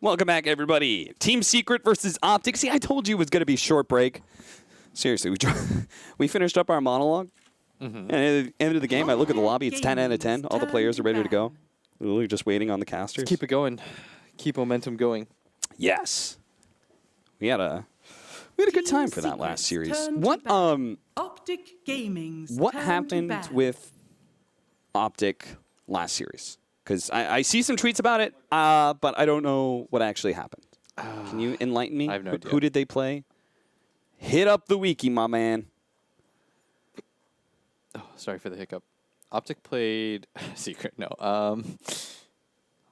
Welcome back, everybody. Team Secret versus Optic. See, I told you it was going to be a short break. Seriously, we finished up our monologue. And at the end of the game, I look at the lobby. It's 10 out of 10. All the players are ready to go. We're just waiting on the casters. Let's keep it going. Keep momentum going. Yes. We had a good time for that last series. What Optic Gaming's what happened with Optic last series? Because I see some tweets about it, but I don't know what actually happened. Can you enlighten me? I have no idea. Who did they play? Hit up the wiki, my man. Oh, sorry for the hiccup. Optic played Secret. No.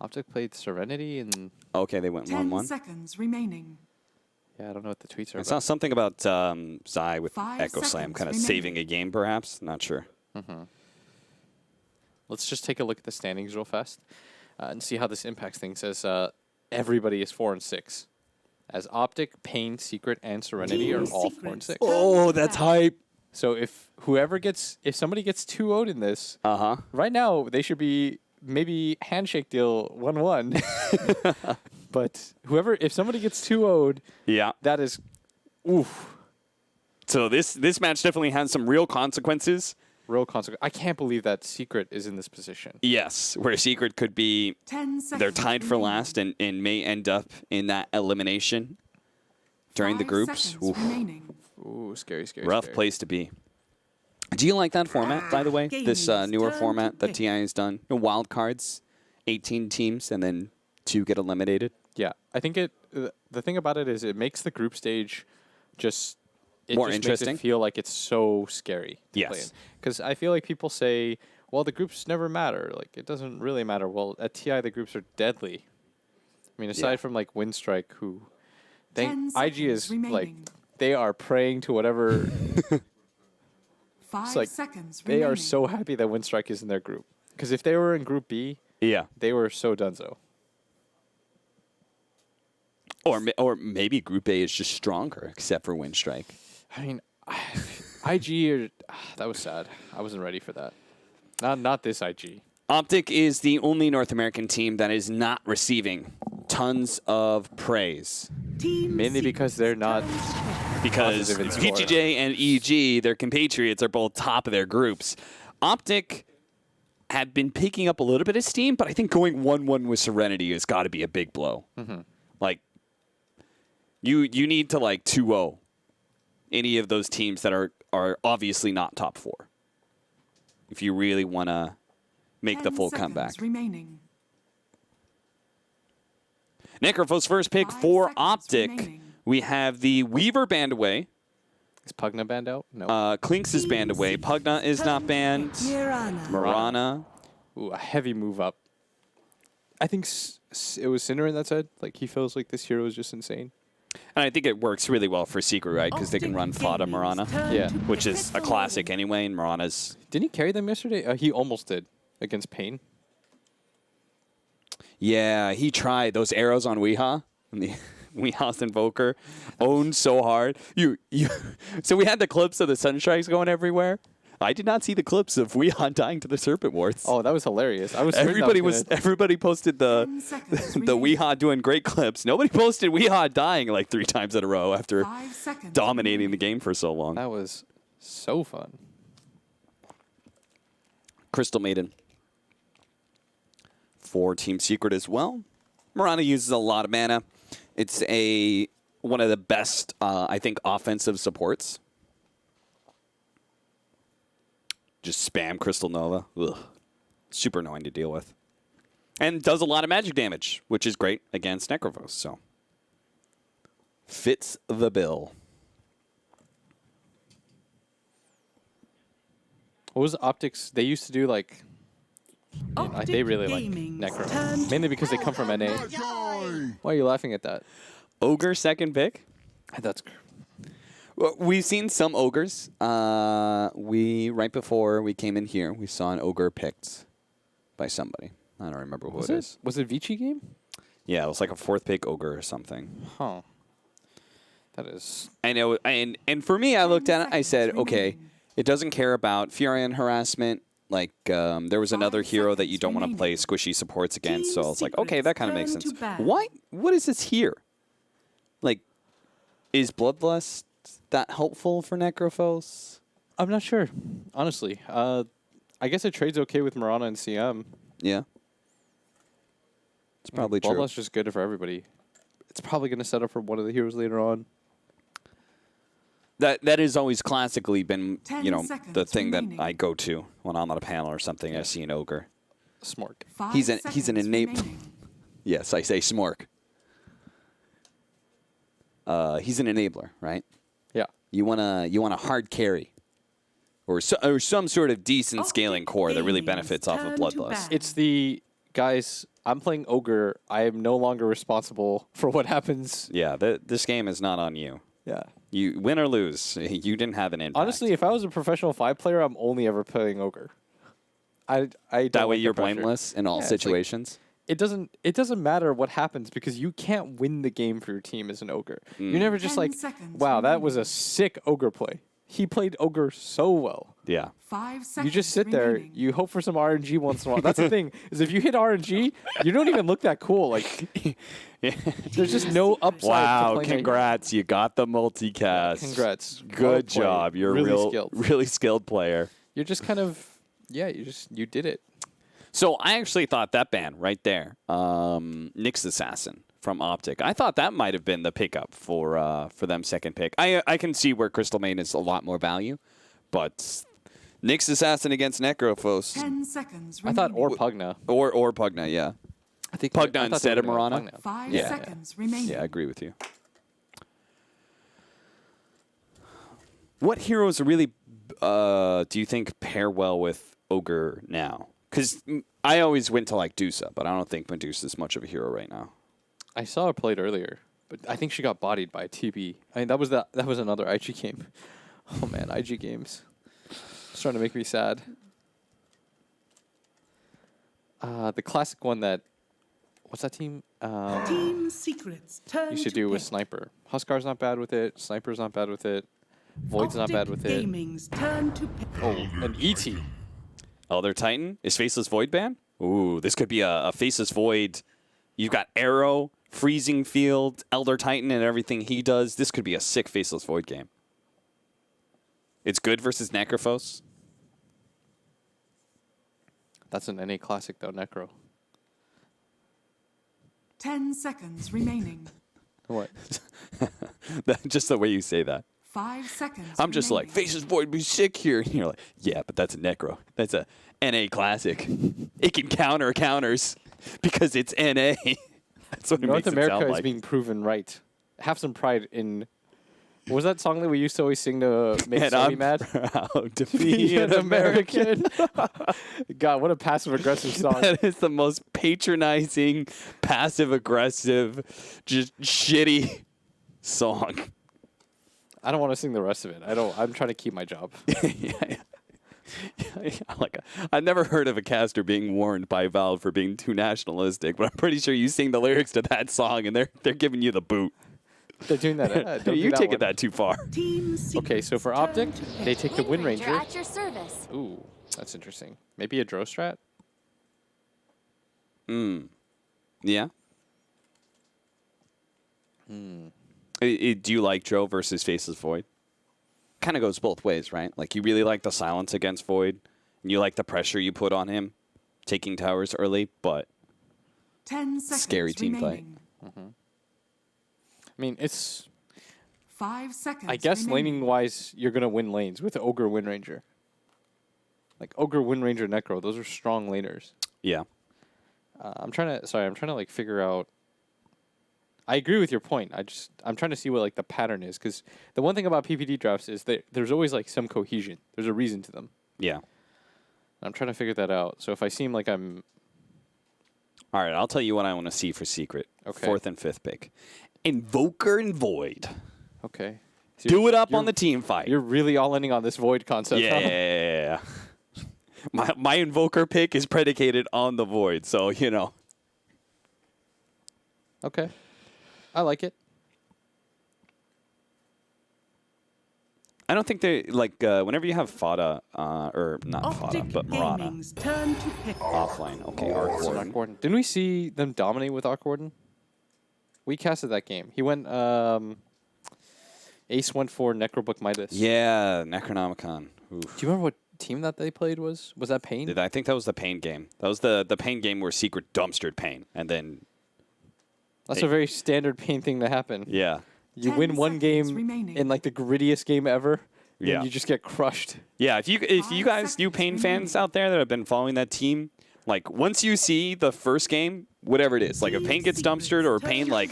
Optic played Serenity and. Okay, they went 10 1-1. seconds remaining. Yeah, I don't know what the tweets are I about. saw something about Zai with 5 Echo Slam seconds kind of remaining. saving a game, perhaps. Not sure. Let's just take a look at the standings real fast and see how this impacts things. As everybody is 4 and 6, as Optic, Pain, Secret, and Serenity are all 4 and 6. Oh, that's hype. So if somebody gets 2-0'd in this, Uh-huh. right now they should be maybe handshake deal 1-1. But if somebody gets 2-0'd, Yeah. that is, oof, So this match definitely has some real consequences. real consequence. I can't believe that Secret is in this position. Yes, where Secret could be 10 seconds. they're tied for remaining. last and may end up in that elimination during the 5 groups. seconds Oof. remaining. Ooh, scary, scary. Rough scary. place to be. Do you like that format, by the way? This Gaming's newer turn format to that pick. TI has done? No wild cards, 18 teams, and then 2 get eliminated. Yeah, I think the thing about it is it makes the group stage just More just interesting? Makes it feel like it's so scary. Yes. Because I feel like people say, well, the groups never matter. Like it doesn't really matter. Well, at TI the groups are deadly. I mean, aside Yeah. from like Windstrike, who 10 IG is seconds like remaining. they are praying to whatever. 5 like, seconds They remaining. are so happy that Windstrike is in their group. Because if they were in Group B, Yeah. they were so donezo. Or maybe Group A is just stronger, except for Windstrike. I mean, IG, that was sad. I wasn't ready for that. Not this IG. Optic is the only North American team that is not receiving tons of praise. Team Mainly because they're not. Because Positive in score. VGJ and EG, their compatriots, are both top of their groups. Optic had been picking up a little bit of steam, but I think going 1-1 with Serenity has got to be a big blow. Like, you need to, like, 2-0 any of those teams that are obviously not top 4 if you really want to make the 10 full seconds comeback. remaining. Necrophos first pick 5 for seconds Optic. remaining. We have the Weaver banned away. Is Pugna banned out? No. Clinks is banned away. Pugna is not banned. Marana. Ooh, a heavy move up. I think it was Cinneren that said, like, he feels like this hero is just insane. And I think it works really well for Secret, right? Because they can run Fada Marana, Yeah. which is a classic anyway, and Marana's... Didn't he carry them yesterday? He almost did against Pain. Yeah, he tried. Those arrows on Weehaw, and the Weehaw's Invoker, owned so hard. So we had the clips of the Sunstrikes going everywhere. I did not see the clips of Weehaw dying to the Serpent Wards. Oh, that was hilarious. I was certain that Everybody posted the 10 seconds the remaining. Weehaw doing great clips. Nobody posted Weehaw dying like 3 times in a row after 5 seconds dominating remaining. the game for so long. That was so fun. Crystal Maiden for Team Secret as well. Marana uses a lot of mana. It's one of the best, I think, offensive supports. Just spam Crystal Nova. Ugh. Super annoying to deal with. And does a lot of magic damage, which is great against Necrophos. So fits the bill. What was Optics? They used to do like. Optic They really like Gaming's Necro. turn Mainly because they come from NA. Why are you laughing at that? Ogre second pick. That's. Well, we've seen some ogres. Right before we came in here, we saw an ogre picked by somebody. I don't remember who it is. Was it Vici game? Yeah, it was like a 4th pick ogre or something. Huh. That is. I know, and for me, I looked at it. I said, okay, it doesn't care about Furion harassment. Like, there was another 5 hero that you seconds don't want to play remaining. squishy supports against, so I Team was like, okay, that kind of makes Secret's sense. turn to ban. Why? What is this here? Like, is Bloodlust that helpful for Necrophos? I'm not sure, honestly. I guess it trades okay with Mirana and CM. Yeah. It's probably true. Bloodlust's just good for everybody. It's probably going to set up for one of the heroes later on. That has always classically been, 10 the seconds thing remaining. that I go to when I'm on a panel or something. I see an ogre. Smart. 5 He's an seconds innate. remaining. Yes, I say smork. He's an enabler, right? Yeah. You want a hard carry, or some sort of decent Optic scaling core that really Gaming's benefits off of turn to Bloodlust. ban. It's the guys. I'm playing ogre. I am no longer responsible for what happens. Yeah, this game is not on you. Yeah. You win or lose, you didn't have an impact. Honestly, if I was a professional 5 player, I'm only ever playing ogre. I don't that way like the you're pressure. blameless in all Yeah, it's like- situations. It doesn't matter what happens because you can't win the game for your team as an ogre. You're never just 10 like, seconds wow, that was a remaining. sick ogre play. He played ogre so well. Yeah. 5 seconds You just sit there, remaining. you hope for some RNG once in a while. That's the thing, is if you hit RNG, you don't even look that cool. Like, there's just no upside to Wow! playing Congrats, you got the multicast. Congrats. Well Good played. job. You're Really a real, skilled. really skilled player. You're just kind of, you did it. So I actually thought that band right there, Nyx Assassin from Optic, I thought that might have been the pickup for them second pick. I can see where Crystal Main is a lot more value, but Nyx Assassin against Necrophos 10 seconds I remaining. thought or Pugna. or Pugna, yeah. I think Pugna I thought they instead were of gonna go Mirana? Pugna. 5 Yeah. seconds remaining. Yeah, I agree with you. What heroes really do you think pair well with Ogre now? Because I always went to like Dusa, but I don't think Medusa's much of a hero right now. I saw her played earlier, but I think she got bodied by TB. I mean, that was another IG game. Oh man, IG games. It's trying to make me sad. The classic one that, what's that team? Team Secret's turn Used to to do with pick. Sniper. Huskar's not bad with it. Sniper's not bad with it. Void's not bad with it. Gaming's turn to pick. Oh, and ET. Elder Titan is Faceless Void ban? Ooh, this could be a Faceless Void. You've got Arrow, Freezing Field, Elder Titan, and everything he does. This could be a sick Faceless Void game. It's good versus Necrophos. That's an NA classic though, Necro. 10 seconds remaining. What? Just the way you say that. 5 seconds I'm just like, remaining. Faceless Void be sick here. And you're like, yeah, but that's a Necro. That's a NA classic. It can counter counters because it's NA. That's what it North makes it America sound is like. being proven right. Have some pride in. What was that song that we used to always sing to make And Sony I'm mad? proud to be an American. God, what a passive aggressive song. That is the most patronizing, passive aggressive, just shitty song. I don't want to sing the rest of it. I'm trying to keep my job. Yeah. Like, I've never heard of a caster being warned by Valve for being too nationalistic, but I'm pretty sure you sing the lyrics to that song and they're giving you the boot. They're doing that. Don't You're do taking one. that too far. Team Secret's Okay, so for turn Optic, to pick. they take the Wind Ranger. at your service. Ooh, that's interesting. Maybe a Dro strat? Yeah. Do you like Joe versus Faceless Void? Kind of goes both ways, right? Like you really like the silence against Void, and you like the pressure you put on him, taking towers early, but 10 seconds Scary team fight. remaining. I mean, it's. 5 seconds I guess remaining. laning wise, you're gonna win lanes with Ogre Wind Ranger. Like Ogre Wind Ranger Necro, those are strong laners. yeah. I'm trying to like figure out. I agree with your point. I'm trying to see what like the pattern is because the one thing about PPD drafts is that there's always like some cohesion. There's a reason to them. Yeah. I'm trying to figure that out. So if I seem like I'm All right, I'll tell you what I want to see for Secret. Okay. 4th and 5th pick. Invoker and Void. okay, so Do it up you're- on the team fight. You're really all ending on this void concept. huh? Yeah. My Invoker pick is predicated on the Void, so, you know. Okay. I like it. I don't think they like whenever you have Fada or not Fada, Optic but Murata Gaming's turn to pick. offlane. Okay, Arc Arc Warden. Warden. Didn't we see them dominate with Arc Warden? We casted that game. He went Ace went for Necrobook Midas. Yeah, Necronomicon. Oof. Do you remember what team that they played was? Was that Pain? I think that was the Pain game. That was the Pain game where Secret dumpstered Pain, and then That's a very standard Pain thing to happen. yeah, You 10 win one seconds game remaining. in like the grittiest game ever, Yeah. and you just get crushed. yeah. If you 5 guys, you seconds Pain fans remaining. out there that have been following that team, like once you see the first game, whatever it is, like if Pain gets dumpstered or Pain like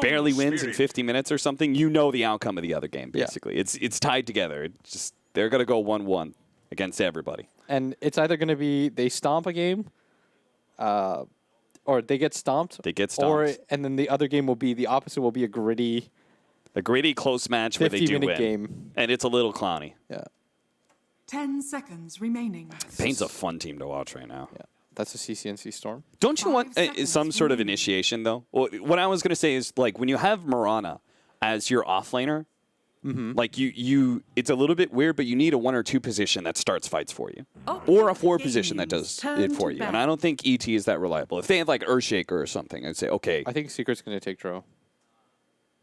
barely wins in 50 minutes or something, you know the outcome of the other game. Yeah. Basically, it's tied together. It's just they're gonna go 1-1 against everybody. And it's either going to be they stomp a game, or they get stomped. They get Or stomped. and then the other game will be the opposite. Will be a gritty A gritty close match where they do 50-minute win, game. and it's a little clowny. Yeah, 10 seconds remaining. Pain's a fun team to watch right now. yeah. That's a CCNC Storm. Don't you 5 want seconds some sort of remaining. initiation, though? Well, what I was going to say is, like, when you have Mirana as your offlaner, like, it's a little bit weird, but you need a 1 or 2 position that starts fights for you. Or a 4 position that does Turn it to for you. And bat. I don't think ET is that reliable. If they had, like, Earthshaker or something, I'd say, okay. I think Secret's going to take Dro.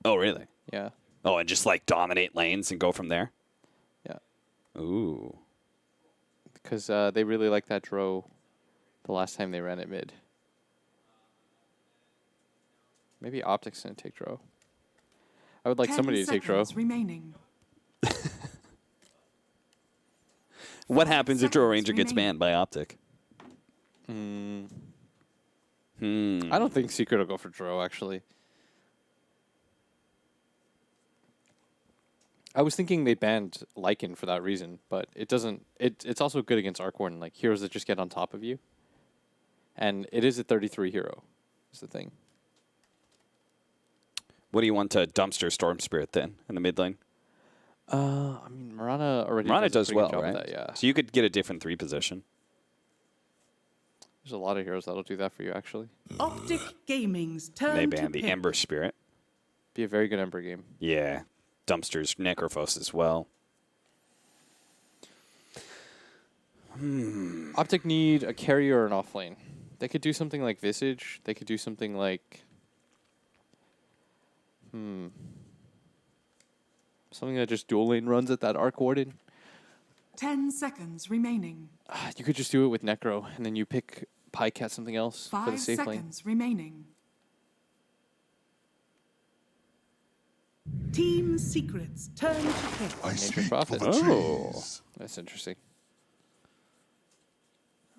Oh, really? Yeah, Oh, and just, like, dominate lanes and go from there? yeah. Ooh. Because they really like that Dro the last time they ran it mid. Maybe Optic's going to take Dro. I would like 10 somebody to take Dro. seconds remaining. What happens if Draw seconds Ranger gets remaining. banned by Optic? I don't think Secret will go for Dro, actually. I was thinking they banned Lycan for that reason, but it doesn't. It's also good against Arc Warden, like heroes that just get on top of you. And it is a 33 hero, is the thing. What do you want to dumpster Storm Spirit then in the mid lane? I mean, Mirana already Mirana does, a does pretty well, good job right? of that, yeah. So you could get a different 3 position. There's a lot of heroes that'll do that for you, actually. Optic Gaming's turn They to ban the pick. Ember Spirit. Be a very good Ember game. Yeah. Dumpsters Necrophos as well. Optic need a carrier or an offlane. They could do something like Visage. They could do something like... Something that just dual lane runs at that Arc Warden. 10 seconds remaining. You could just do it with Necro, and then you pick Pycat something else for the 5 safe lane. seconds remaining. Team Secret's turn to pick. I Nature speak Prophet. for the Oh. trees. That's interesting.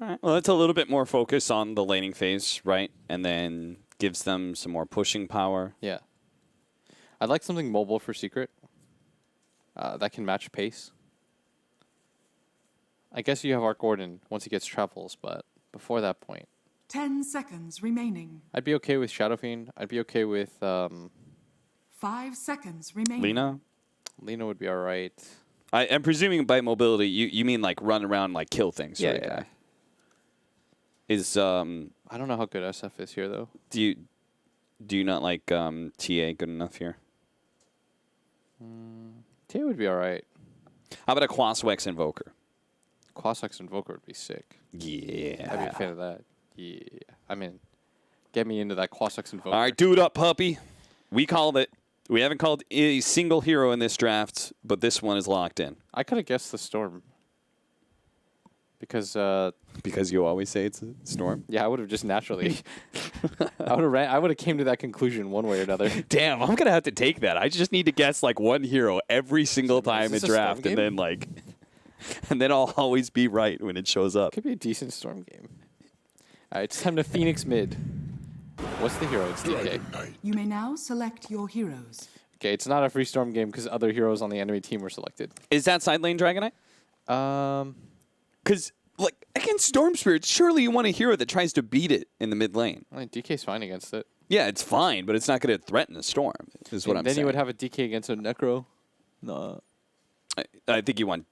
All right. Well, that's a little bit more focus on the laning phase, right? And then gives them some more pushing power. Yeah. I'd like something mobile for Secret that can match pace. I guess you have Arc Warden once he gets travels, but before that point, 10 seconds remaining. I'd be okay with Shadow Fiend. I'd be okay with 5 seconds remaining. Lena? Lena would be all right. I'm presuming by mobility, you mean like run around, like kill things, right? yeah. Is, I don't know how good SF is here, though. do you not like TA good enough here? TA would be all right. How about a Quaswex Invoker? Quasox Invoker would be sick. I'd be a Yeah. fan of that. Yeah. I mean, get me into that Quasox Invoker. All right, do it up, puppy. We called it. We haven't called a single hero in this draft, but this one is locked in. I could have guessed the Storm. Because, Because you always say it's a Storm. yeah, I would have just naturally. I would have came to that conclusion one way or another. Damn, I'm gonna have to take that. I just need to guess like one hero every single time in this a Storm draft, and game? then like, and then I'll always be right when it shows up. Could be a decent Storm game. All right, it's time to Phoenix mid. What's the hero? It's DK. You may now select your heroes. Okay, it's not a free Storm game because other heroes on the enemy team were selected. Is that side lane Dragonite? Because like against Storm Spirits, surely you want a hero that tries to beat it in the mid lane. I mean, DK's fine against it. Yeah, it's fine, but it's not going to threaten a Storm. Is what I'm Then saying. you would have a DK against a Necro. No. I think you want.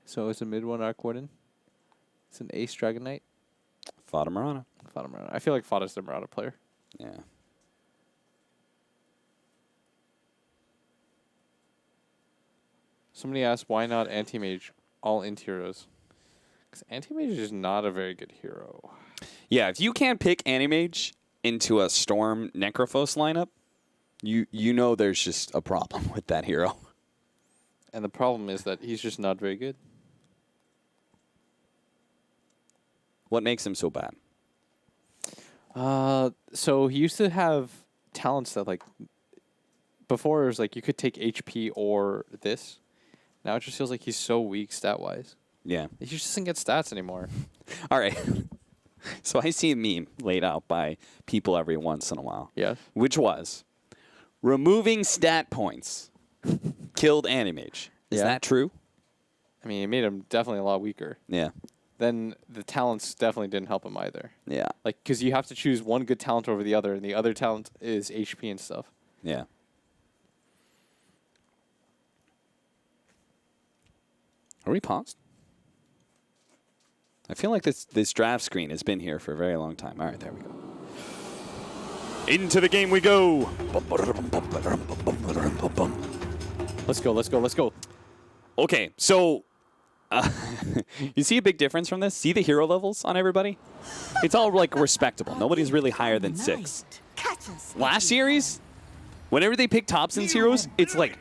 So it's a mid one Arc Warden. It's an Ace Dragonite. Fada Marana. Fada Murata. I feel like Fada's the Murata player. Yeah. Somebody asked why not anti-mage all int heroes? Because anti-mage is not a very good hero. Yeah, if you can't pick Animage into a Storm Necrophos lineup, you know there's just a problem with that hero. And the problem is that he's just not very good. What makes him so bad? So he used to have talents that like before it was like you could take HP or this. Now it just feels like he's so weak stat wise. Yeah. He just doesn't get stats anymore. All right. So I see a meme laid out by people every once in a while. Yes. Which was removing stat points killed Animage. Is Yeah. that true? I mean, it made him definitely a lot weaker. Yeah. Then the talents definitely didn't help him either. Yeah. Like, because you have to choose one good talent over the other, and the other talent is HP and stuff. Yeah. Are we paused? I feel like this draft screen has been here for a very long time. All right, there we go. Into the game we go. Let's go, let's go, let's go. Okay, so you see a big difference from this? See the hero levels on everybody? It's all like respectable. Nobody's really higher than 6. Last series, whenever they pick Thompson's heroes, it's like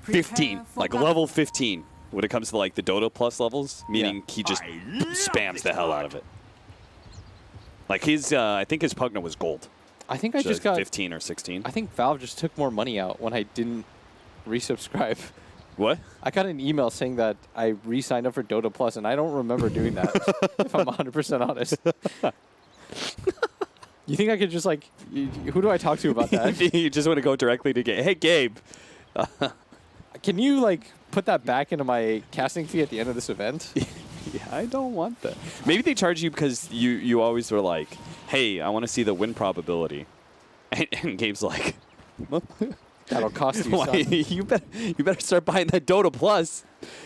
15, like level 15 when it comes to like the Dodo plus levels, meaning he just spams the hell out of it. Like his, I think his Pugna was gold. I think I So just got 15 or 16. I think Valve just took more money out when I didn't resubscribe. What? I got an email saying that I re-signed up for Dota Plus, and I don't remember doing that, if I'm 100% honest. You think I could just, like, who do I talk to about that? You just want to go directly to Gabe. Hey, Gabe. Can you, like, put that back into my casting fee at the end of this event? Yeah, I don't want that. Maybe they charge you because you always were like, hey, I want to see the win probability. And Gabe's like, That'll cost you why, something. you better start buying that Dota Plus.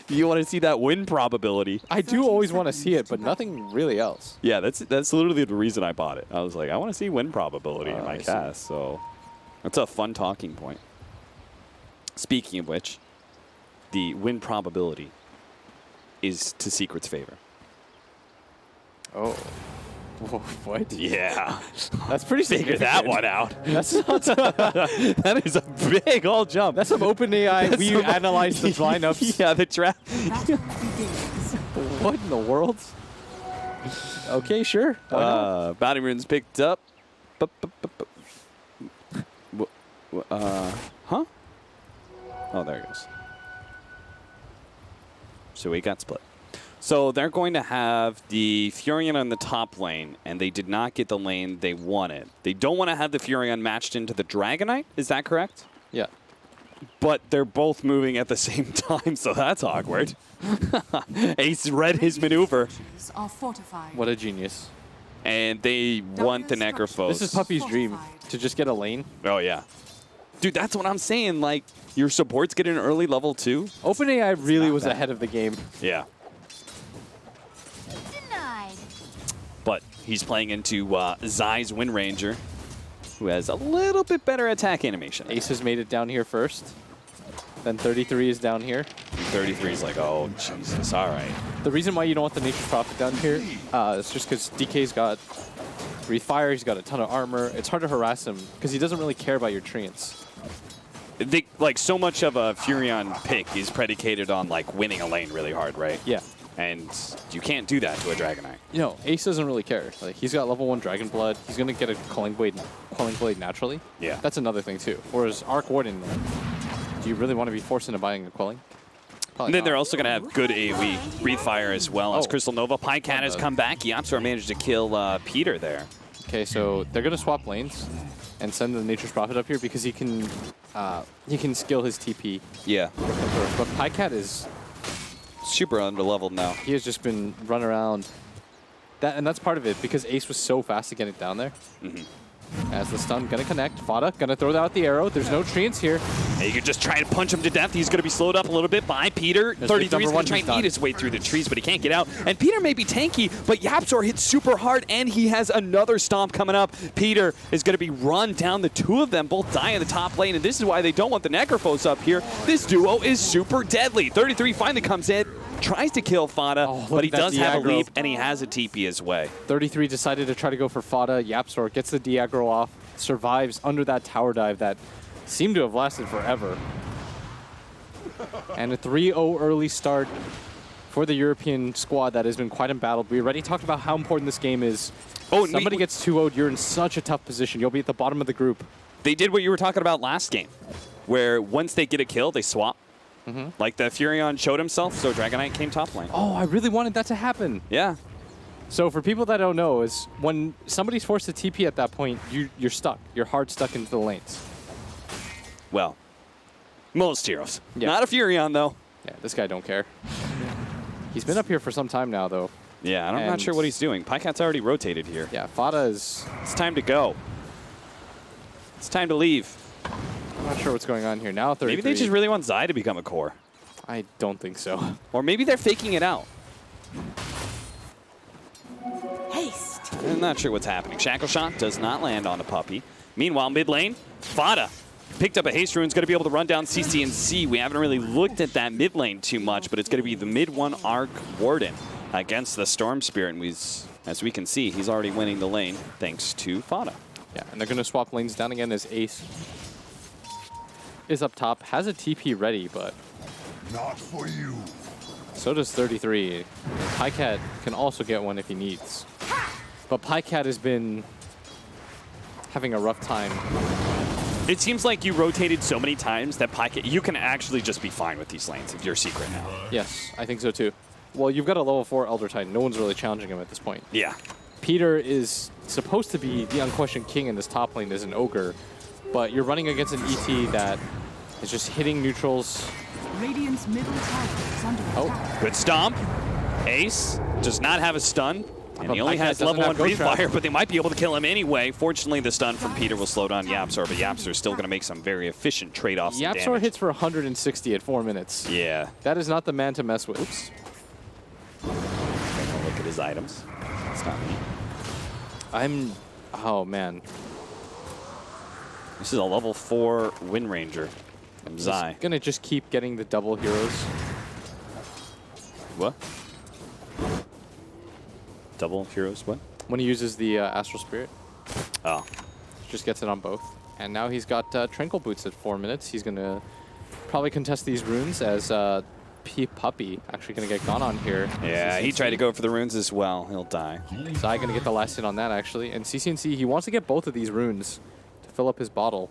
You want to see that win probability. I do always want to see it, but nothing really else. Yeah, that's literally the reason I bought it. I was like, I want to see win probability in my I see. cast. So that's a fun talking point. Speaking of which, the win probability is to Secret's favor. Oh. What? Yeah. That's pretty Figure significant. that one out. That's not. That is a big old jump. That's some open AI. We some- analyzed the lineups. Yeah, the draft. Battle begins. What in the world? Okay, sure. Why not? Bounty runes picked up. Huh? Oh, there it goes. So we got split. So they're going to have the Furion on the top lane, and they did not get the lane they wanted. They don't want to have the Furion matched into the Dragonite. Is that correct? Yeah. But they're both moving at the same time, so that's awkward. Ace read his maneuver, Structures are fortified. What a genius. and they want the Necrophos. This is Puppy's dream, to just get a lane. Oh, yeah. Dude, that's what I'm saying. Like, your supports get an early level 2. OpenAI really not was bad. ahead of the game. Yeah. Denied. But he's playing into Zai's Wind Ranger, who has a little bit better attack animation. Ace has made it down here first. Then 33 is down here. 33 is like, oh, Jesus, all right. The reason why you don't want the Nature's Prophet down here is just because DK's got Breathe Fire, he's got a ton of armor. It's hard to harass him because he doesn't really care about your treants. They, like, so much of a Furion pick is predicated on, like, winning a lane really hard, right? Yeah. And you can't do that to a Dragonite. You know, Ace doesn't really care. Like, he's got level 1 Dragon Blood. He's going to get a Quelling Blade naturally. Yeah. That's another thing, too. Whereas Arc Warden, do you really want to be forced into buying a Quelling? Probably And then not. they're also going to have good AoE, Breathe Fire as well as Oh. Crystal Nova. Pycat has come back. Yapsor managed to kill Peter there. Okay, so they're going to swap lanes and send the Nature's Prophet up here because he can skill his TP. Yeah. But Pycat is... Super underleveled now. He has just been run around. And that's part of it because Ace was so fast to get it down there. As the stun gonna connect. Fada gonna throw out the arrow. There's no treants here. Hey, you could just try to punch him to death. He's going to be slowed up a little bit by Peter. There's 33 is number going one, to try he's and eat done. his way through the trees, but he can't get out. And Peter may be tanky, but Yapzor hits super hard, and he has another stomp coming up. Peter is going to be run down. The two of them both die in the top lane, and this is why they don't want the Necrophos up here. This duo is super deadly. 33 finally comes in, tries to kill Fada, Oh, look but he at that does have a Diagro. leap, and he has a TP his way. 33 decided to try to go for Fada. Yapzor gets the Diagro off, survives under that tower dive that seemed to have lasted forever. And a 3-0 early start for the European squad that has been quite embattled. We already talked about how important this game is. Oh, and Somebody gets 2-0'd, you're in such a tough position. You'll be at the bottom of the group. They did what you were talking about last game, where once they get a kill, they swap. Like the Furion showed himself, so Dragonite came top lane. Oh, I really wanted that to happen. Yeah. So for people that don't know, is when somebody's forced to TP at that point, you're stuck. You're hard stuck into the lanes. Well, most heroes. Yeah. Not a Furion, though. Yeah, this guy don't care. He's been up here for some time now, though. Yeah, I'm not And- sure what he's doing. Pycat's already rotated here. Yeah, Fada is... It's time to go. It's time to leave. I'm not sure what's going on here. Now 33. Maybe they just really want Zai to become a core. I don't think so. Or maybe they're faking it out. Haste. I'm not sure what's happening. Shackle Shot does not land on a puppy. Meanwhile, mid lane, Fada picked up a haste rune's going to be able to run down CC&C. We haven't really looked at that mid lane too much, but it's going to be the mid one Arc Warden against the Storm Spirit. And as we can see, he's already winning the lane thanks to Fada. Yeah, and they're going to swap lanes down again as Ace is up top. Has a TP ready, but Not for you. so does 33. Pycat can also get one if he needs. But Pycat has been having a rough time. It seems like you rotated so many times that Pycat, you can actually just be fine with these lanes if you're secret now. Yes, I think so too. Well, you've got a level 4 Elder Titan. No one's really challenging him at this point. Yeah. Peter is supposed to be the unquestioned king in this top lane as an ogre, but you're running against an ET that is just hitting neutrals. Radiant's middle tower is under attack. Good stomp. Ace does not have a stun. And But he only Pycat has doesn't level 1 have Ghost breathe Trap. fire, but they might be able to kill him anyway. Fortunately, the stun from Peter will slow down Yapzor, but Yapzor is still going to make some very efficient trade-offs. and Yapzor damage. hits for 160 at 4 minutes. Yeah. That is not the man to mess with. Oops. Look at his items. It's not me. Oh man. This is a level 4 Wind Ranger from Zai. He's gonna just keep getting the double heroes. What? Double heroes, what? When he uses the Astral Spirit, Oh. just gets it on both. And now he's got Tranquil Boots at 4 minutes. He's gonna probably contest these runes as Puppy actually gonna get gone on here. Yeah, he CCNC. tried to go for the runes as well. He'll die. Zai gonna get the last hit on that actually. And CCNC, he wants to get both of these runes to fill up his bottle.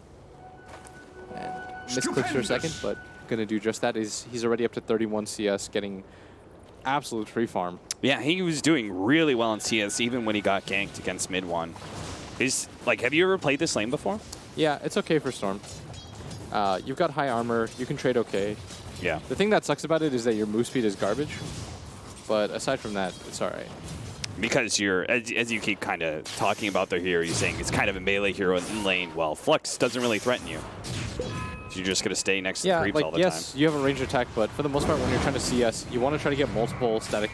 And misclicks for a second, but gonna do just that. He's already up to 31 CS, getting absolute free farm. Yeah, he was doing really well in CS even when he got ganked against mid one. Have you ever played this lane before? Yeah, it's okay for Storm. You've got high armor. You can trade okay. Yeah. The thing that sucks about it is that your move speed is garbage. But aside from that, it's all right. Because as you keep kind of talking about the hero, you're saying it's kind of a melee hero in lane. Well, Flux doesn't really threaten you. So you're just going to stay next to the creeps all the yes, time. you have a ranged attack, but for the most part, when you're trying to CS, you want to try to get multiple static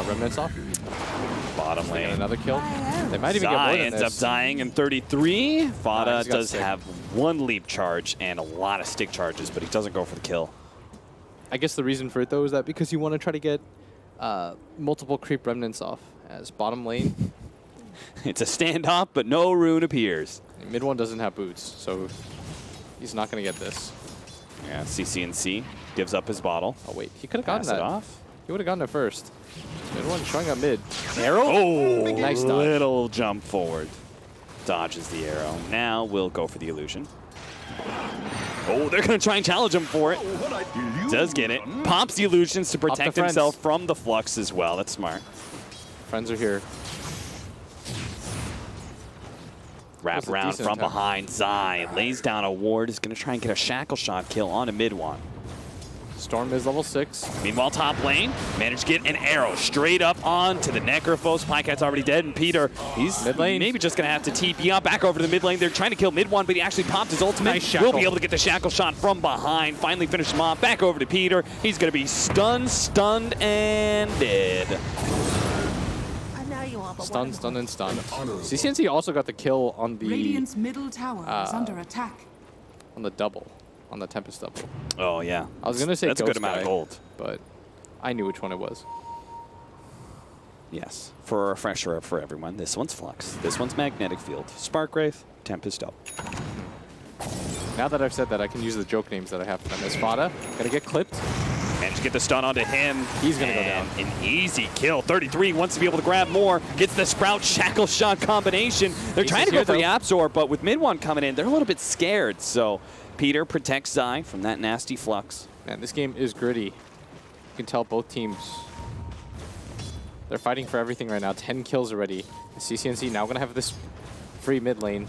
remnants off. Bottom Get lane. another kill. They might even get Zai more than ends up this. dying in 33. Fada he's got does stick. have 1 leap charge and a lot of stick charges, but he doesn't go for the kill. I guess the reason for it, though, is that because you want to try to get multiple creep remnants off. As bottom lane, It's a standoff, but no rune appears. mid one doesn't have boots, so he's not going to get this. Yeah, CCNC gives up his bottle. Oh, wait. He could have gotten Pass it that. off. He would have gotten it first. Mid one showing up mid. Arrow? Oh, Nice dodge. little jump forward. Dodges the arrow. Now we'll go for the illusion. Oh, they're going to try and challenge him for it. Does get it. Pops the illusions to protect friends. himself from the flux as well. That's smart. Friends are here. Wrap That's a around decent from attack. behind. Zai lays down a ward. Is going to try and get a shackle shot kill on a mid one. Storm is level 6. Meanwhile, top lane, managed to get an arrow straight up onto the Necrophos. Pycat's already dead, and Peter, he's Mid lane. maybe just going to have to TP up back over to the mid lane. They're trying to kill mid one, but he actually popped his ultimate. Nice shackle. Will be able to get the shackle shot from behind. Finally finish him off. Back over to Peter. He's going to be stunned, and dead. Stunned, and stunned. CCNC also got the kill on the Radiant's middle tower is under attack. on the double, on the Tempest double. Oh, yeah. I was gonna say that's a good Ghost amount Guy, of gold. but I knew which one it was. Yes. For a refresher for everyone, this one's Flux. This one's Magnetic Field. Sparkwraith, Tempest Double. Now that I've said that, I can use the joke names that I have for them. Espada, gonna get clipped. Managed to get the stun onto him. He's going to go down. An easy kill. 33 wants to be able to grab more. Gets the Sprout Shackle Shot combination. They're trying to go for the Absorb, but with mid one coming in, they're a little bit scared. So Peter protects Zai from that nasty Flux. Man, this game is gritty. You can tell both teams, they're fighting for everything right now. 10 kills already. CCNC now going to have this free mid lane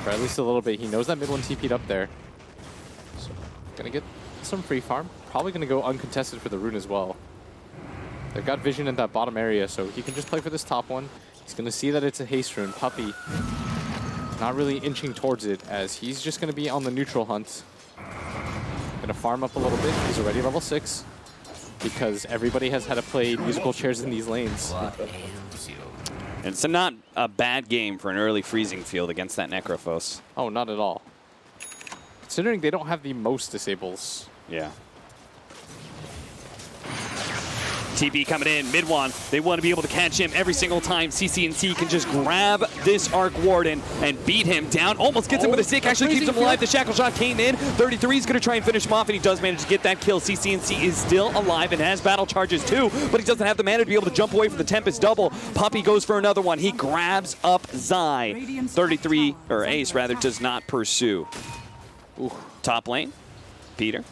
for at least a little bit. He knows that mid one TP'd up there. So going to get some free farm. Probably going to go uncontested for the rune as well. They've got vision in that bottom area, so he can just play for this top one. He's going to see that it's a haste rune. Puppey not really inching towards it, as he's just going to be on the neutral hunt. Going to farm up a little bit. He's already level 6 because everybody has had to play musical chairs in these lanes. And it's not a bad game for an early freezing field against that Necrophos. Oh, not at all. Considering they don't have the most disables. Yeah. TP coming in, mid one. They want to be able to catch him every single time. CCNC can just grab this Arc Warden and beat him down. Almost gets him with a stick, actually keeps him alive. The Shackle Shot came in. 33 is going to try and finish him off, and he does manage to get that kill. CCNC is still alive and has battle charges too, but he doesn't have the mana to be able to jump away from the Tempest double. Puppey goes for another one. He grabs up Zai. 33, or Ace rather, does not pursue. Ooh. Top lane, Peter.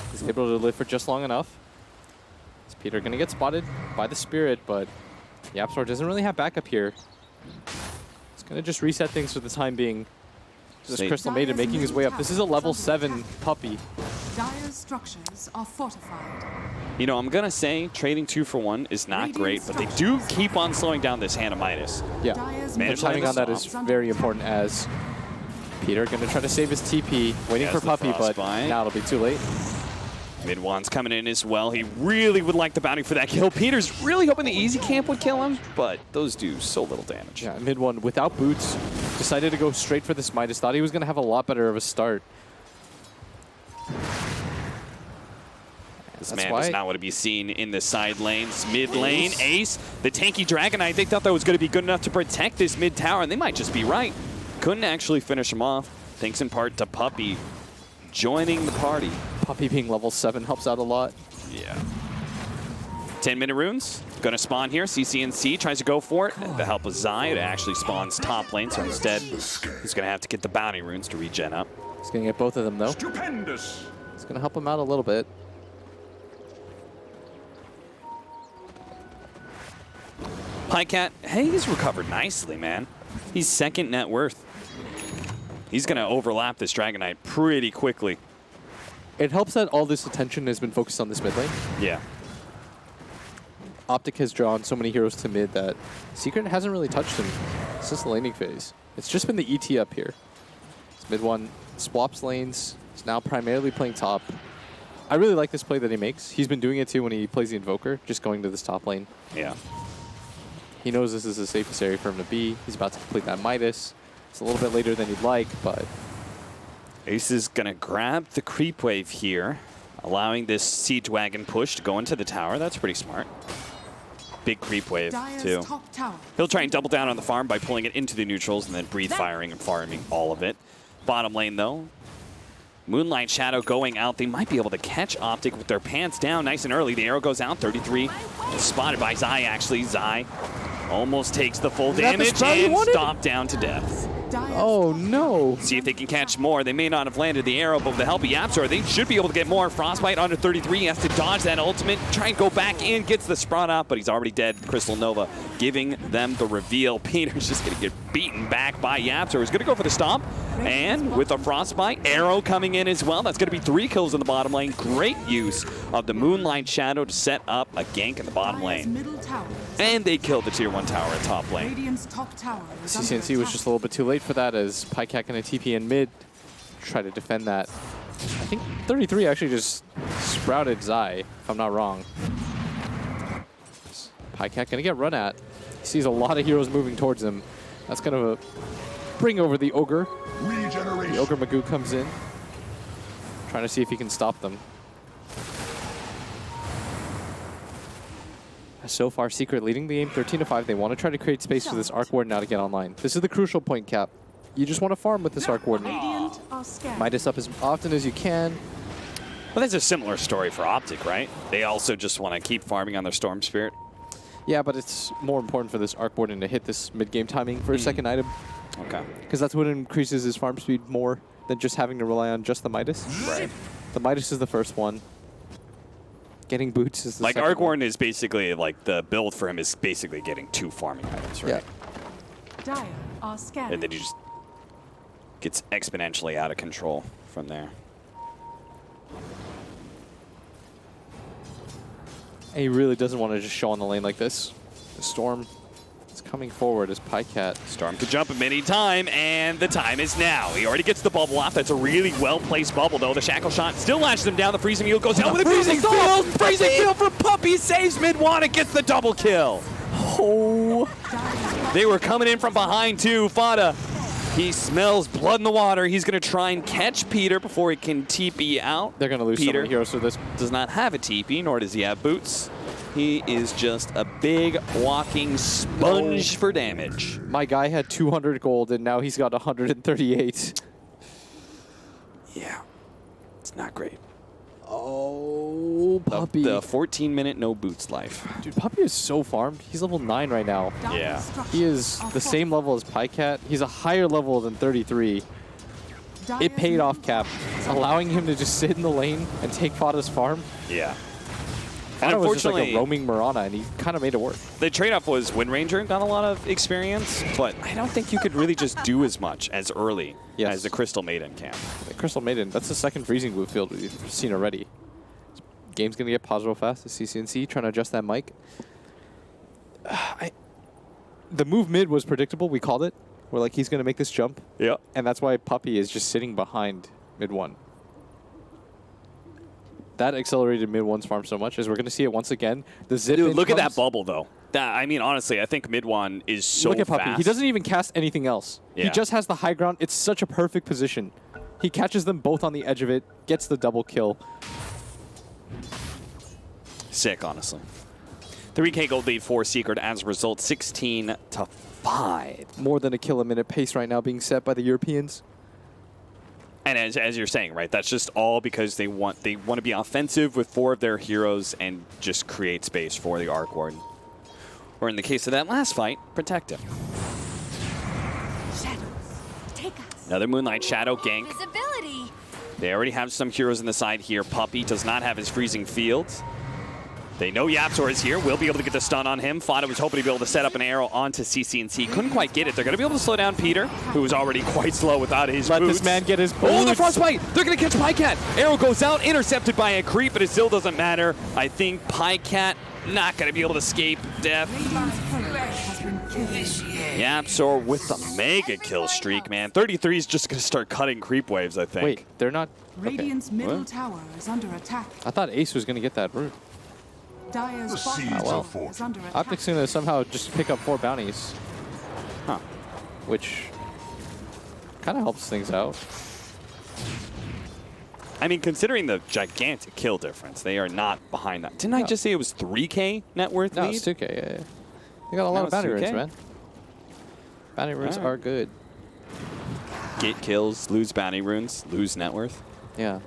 He's able to live for just long enough. Peter gonna get spotted by the Spirit, but Yapsor doesn't really have backup here. He's gonna just reset things for the time being. This Crystal Maiden making his way up. This is a level 7 Puppey. Dire's structures are fortified. You know, I'm gonna say trading 2 for 1 is not great, but they do keep on slowing down this Hand of Midas. Yeah, Man, the timing on that is very important, as Peter gonna try to save his TP, waiting for Puppey, but now it'll be too late. Mid one's coming in as well. He really would like the bounty for that kill. Peter's really hoping the easy camp would kill him, but those do so little damage. Yeah, mid one without boots, decided to go straight for this Midas. Thought he was going to have a lot better of a start. This man does not want to be seen in the side lanes. Mid lane, Ace, the tanky Dragonite, they thought that was going to be good enough to protect this mid tower, and they might just be right. Couldn't actually finish him off. Thanks in part to Puppey joining the party. Puppey being level 7 helps out a lot. Yeah. 10-minute runes. Gonna spawn here. CCNC tries to go for it. The help of Zai, it actually spawns top lane, so instead he's gonna have to get the bounty runes to regen up. He's gonna get both of them though. Stupendous. It's gonna help him out a little bit. Pycat, hey, he's recovered nicely, man. He's second net worth. He's gonna overlap this Dragonite pretty quickly. It helps that all this attention has been focused on this mid lane. Yeah. Optic has drawn so many heroes to mid that Secret hasn't really touched him since the laning phase. It's just been the ET up here. This mid one swaps lanes. He's now primarily playing top. I really like this play that he makes. He's been doing it too when he plays the Invoker, just going to this top lane. Yeah. He knows this is the safest area for him to be. He's about to complete that Midas. It's a little bit later than you'd like, but Ace is gonna grab the creep wave here, allowing this siege wagon push to go into the tower. That's pretty smart. Big creep wave, too. He'll try and double down on the farm by pulling it into the neutrals and then breathe firing and farming all of it. Bottom lane, though. Moonlight Shadow going out. They might be able to catch Optic with their pants down nice and early. The arrow goes out. 33 spotted by Zai, actually. Zai almost takes the full damage and stomped down to death. oh no. See if they can catch more. They may not have landed the arrow, but with the help of Yapsor, they should be able to get more. Frostbite under 33. He has to dodge that ultimate, try and go back in, gets the Sprout out, but he's already dead. Crystal Nova giving them the reveal. Peter's just going to get beat beaten back by Yapzor. He's going to go for the stomp. And with a Frostbite, Arrow coming in as well. That's going to be 3 kills in the bottom lane. Great use of the Moonlight Shadow to set up a gank in the bottom lane. Middle tower And they killed the tier 1 tower at top lane. Radiant's top tower is under CCNC was attack. just a little bit too late for that as Pycat going to TP in mid. Try to defend that. I think 33 actually just sprouted Zai, if I'm not wrong. Pycat going to get run at. He sees a lot of heroes moving towards him. That's going to bring over the Ogre. Regeneration. The Ogre Magoo comes in, trying to see if he can stop them. So far, Secret leading the game 13-5. They want to try to create space for this Arc Warden now to get online. This is the crucial point, Cap. You just want to farm with this Arc Warden. Radiant are scared. Midas up as often as you can. Well, that's a similar story for Optic, right? They also just want to keep farming on their Storm Spirit. Yeah, but it's more important for this Arc Warden to hit this mid-game timing for a second item, Okay. because that's what increases his farm speed more than just having to rely on just the Midas. Right. The Midas is the first one. Getting boots is the Like, second Arc one. Warden is basically, like, the build for him is basically getting 2 farming items, right? Yeah. Dire are scared. And then he just gets exponentially out of control from there. And he really doesn't want to just show on the lane like this. The Storm is coming forward as Pycat. Storm could jump him any time, and the time is now. He already gets the bubble off. That's a really well-placed bubble, though. The shackle shot still lashes him down. The freezing field goes down with a freezing field. Freezing field for Puppy saves mid-one and gets the double kill. Oh. They were coming in from behind, too. Fada, he smells blood in the water. He's going to try and catch Peter before he can TP out. They're going to lose so Peter many heroes for this. does not have a TP, nor does he have boots. He is just a big walking sponge for damage. My guy had 200 gold, and now he's got 138. Yeah, it's not great. Oh, Puppy. The 14-minute no boots life. Dude, Puppy is so farmed. He's level 9 right now. Dire's Yeah. structures He is are the same level as Pycat. He's a higher level than 33. Dire's It paid off, middle Cap. tower is under Allowing him to just sit in the lane and take Fada's farm. Yeah. And And was just like unfortunately, a roaming Mirana, and he kind of made it work. the trade-off was Wind Ranger got a lot of experience, but I don't think you could really just do as much as early Yes. as the Crystal Maiden can. The Crystal Maiden, that's the second freezing blue field we've seen already. Game's going to get paused real fast. The CCNC trying to adjust that mic. The move mid was predictable. We called it. We're like, he's going to make this jump. Yeah. And that's why Puppy is just sitting behind mid one. That accelerated mid one's farm so much, as we're going to see it once again. The zip Dude, in look at that comes. bubble, though. I mean, honestly, I think mid-one is so Look at Puppy. fast. He doesn't even cast anything else. He Yeah. just has the high ground. It's such a perfect position. He catches them both on the edge of it, gets the double kill. Sick, honestly. 3K gold lead for Secret as a result, 16-5. More than a kill a minute pace right now being set by the Europeans. And as you're saying, right, that's just all because they want to be offensive with 4 of their heroes and just create space for the Arc Warden. Or in the case of that last fight, protect him. Shadows, take us. Another Moonlight Shadow gank. Visibility. They already have some heroes on the side here. Puppy does not have his freezing fields. They know Yapzor is here. Will be able to get the stun on him. Fada was hoping to be able to set up an arrow onto CCNC. Couldn't quite get it. They're going to be able to slow down Peter, who was already quite slow without his Let boots. this man get his Oh, the boots. frostbite! They're going to catch Pycat. Arrow goes out, intercepted by a creep, but it still doesn't matter. I think Pycat not going to be able to escape death. Radiant's courier has been killed. Yapzor with the mega kill streak, man. 33 is just going to start cutting creep waves, I think. Wait, they're not... Okay. Radiant's middle What? tower is under attack. I thought Ace was going to get that root. Dire's The bottom seeds tower of fortune. is under attack. Optic's going to somehow just pick up 4 bounties, Huh. which kind of helps things out. I mean, considering the gigantic kill difference, they are not behind that. Didn't I just say it was 3K net worth No, lead? it's 2K, yeah. They got a lot No, of bounty it's 2K? runes, man. Bounty runes Alright. are good. Get kills, lose bounty runes, lose net worth. Yeah,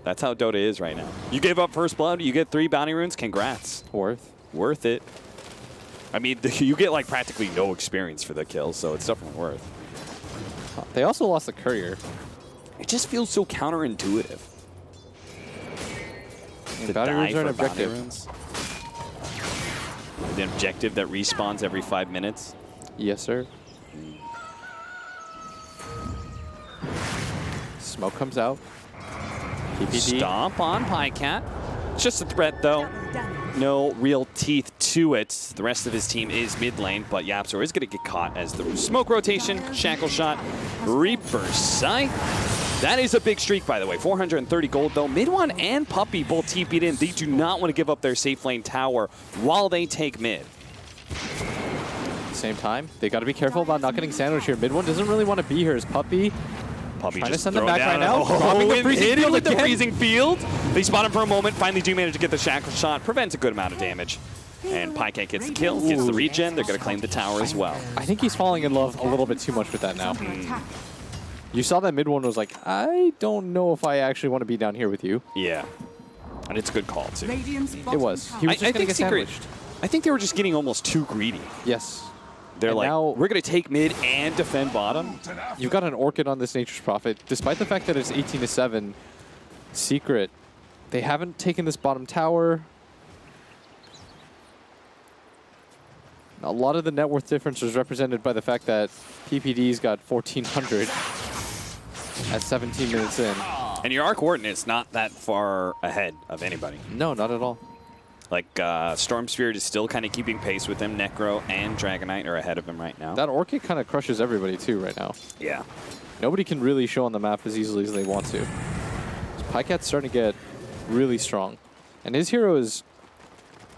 That's how Dota is right now. You give up first blood, you get 3 bounty runes, congrats. worth. Worth it. I mean, you get like practically no experience for the kills, so it's definitely worth. They also lost the courier. It just feels so counterintuitive. The bounty runes are an for bounty objective. runes. The objective that respawns every 5 minutes. Yes, sir. Smoke comes out. PPD. Stomp on Pycat. It's just a threat, though. Double damage. No real teeth to it. The rest of his team is mid lane, but YapzOr is going to get caught as the smoke rotation, shackle shot, Reaper Sight. That is a big streak, by the way. 430 gold, though. Mid one and Puppey both TP'd in. They do not want to give up their safe lane tower while they take mid. Same time, they got to be careful about not getting sandwiched here. Mid one doesn't really want to be here as Puppey. Puppey Trying to just send them throw back down. right now. Oh, Dropping the and freezing hit it field with the again. freezing field. They spot him for a moment. Finally do manage to get the shackle shot. Prevents a good amount of damage. And Pycat gets the kill, gets the regen. They're going to claim the tower as well. I think he's falling in love a little bit too much with that now. Under attack. You saw that mid one was like, I don't know if I actually want to be down here with you. Yeah. And it's a good call, too. Radiant's It bottom was. tower He was just going to get Secret, sandwiched. I think they were just getting almost too greedy. Yes. They're And like, now- we're going to take mid and defend bottom. You've got an Orchid on this Nature's Prophet. Despite the fact that it's 18-7, Secret, they haven't taken this bottom tower. A lot of the net worth difference is represented by the fact that PPD's got 1,400 at 17 minutes in. And your Arc Warden is not that far ahead of anybody. No, not at all. Like, Storm Spirit is still kind of keeping pace with him. Necro and Dragonite are ahead of him right now. That Orchid kind of crushes everybody too right now. Yeah. Nobody can really show on the map as easily as they want to. Pycat's starting to get really strong. And his hero is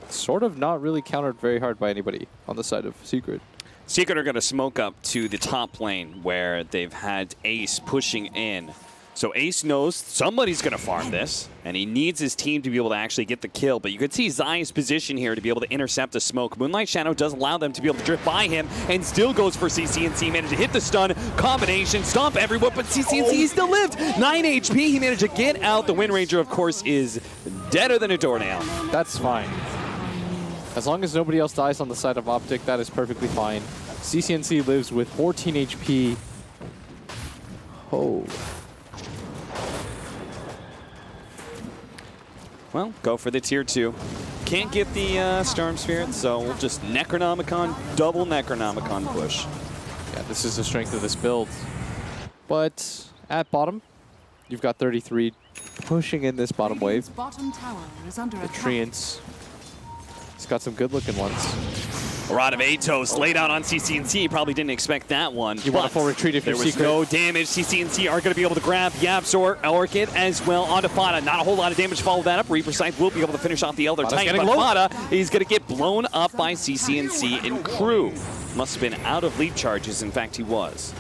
sort of not really countered very hard by anybody on the side of Secret. Secret are going to smoke up to the top lane where they've had Ace pushing in. So Ace knows somebody's going to farm this, and he needs his team to be able to actually get the kill. But you can see Zai's position here to be able to intercept the smoke. Moonlight Shadow does allow them to be able to drift by him, and still goes for CCNC. Managed to hit the stun, combination, stomp everyone, but CCNC still lived. 9 HP, he managed to get out. The Wind Ranger, of course, is deader than a doornail. That's fine. As long as nobody else dies on the side of Optic, that is perfectly fine. CCNC lives with 14 HP. Oh. Well, go for the tier 2. Can't get the Storm Spirit, so we'll just Necronomicon, double Necronomicon push. Yeah, this is the strength of this build. But at bottom, you've got 33 pushing in this bottom wave. Radiant's bottom tower is under The attack. Treants. He's got some good-looking ones. A rod of Atos laid out on CCNC. Probably didn't expect that one. You want a full retreat if there you're was Secret. no damage. CCNC are going to be able to grab YapzOr, Orchid as well onto Fada. Not a whole lot of damage to follow that up. Reaper Sight will be able to finish off the Elder Fada's Titan, getting but low. Fada is going to get blown up by CCNC and crew. Must have been out of lead charges. In fact, he was.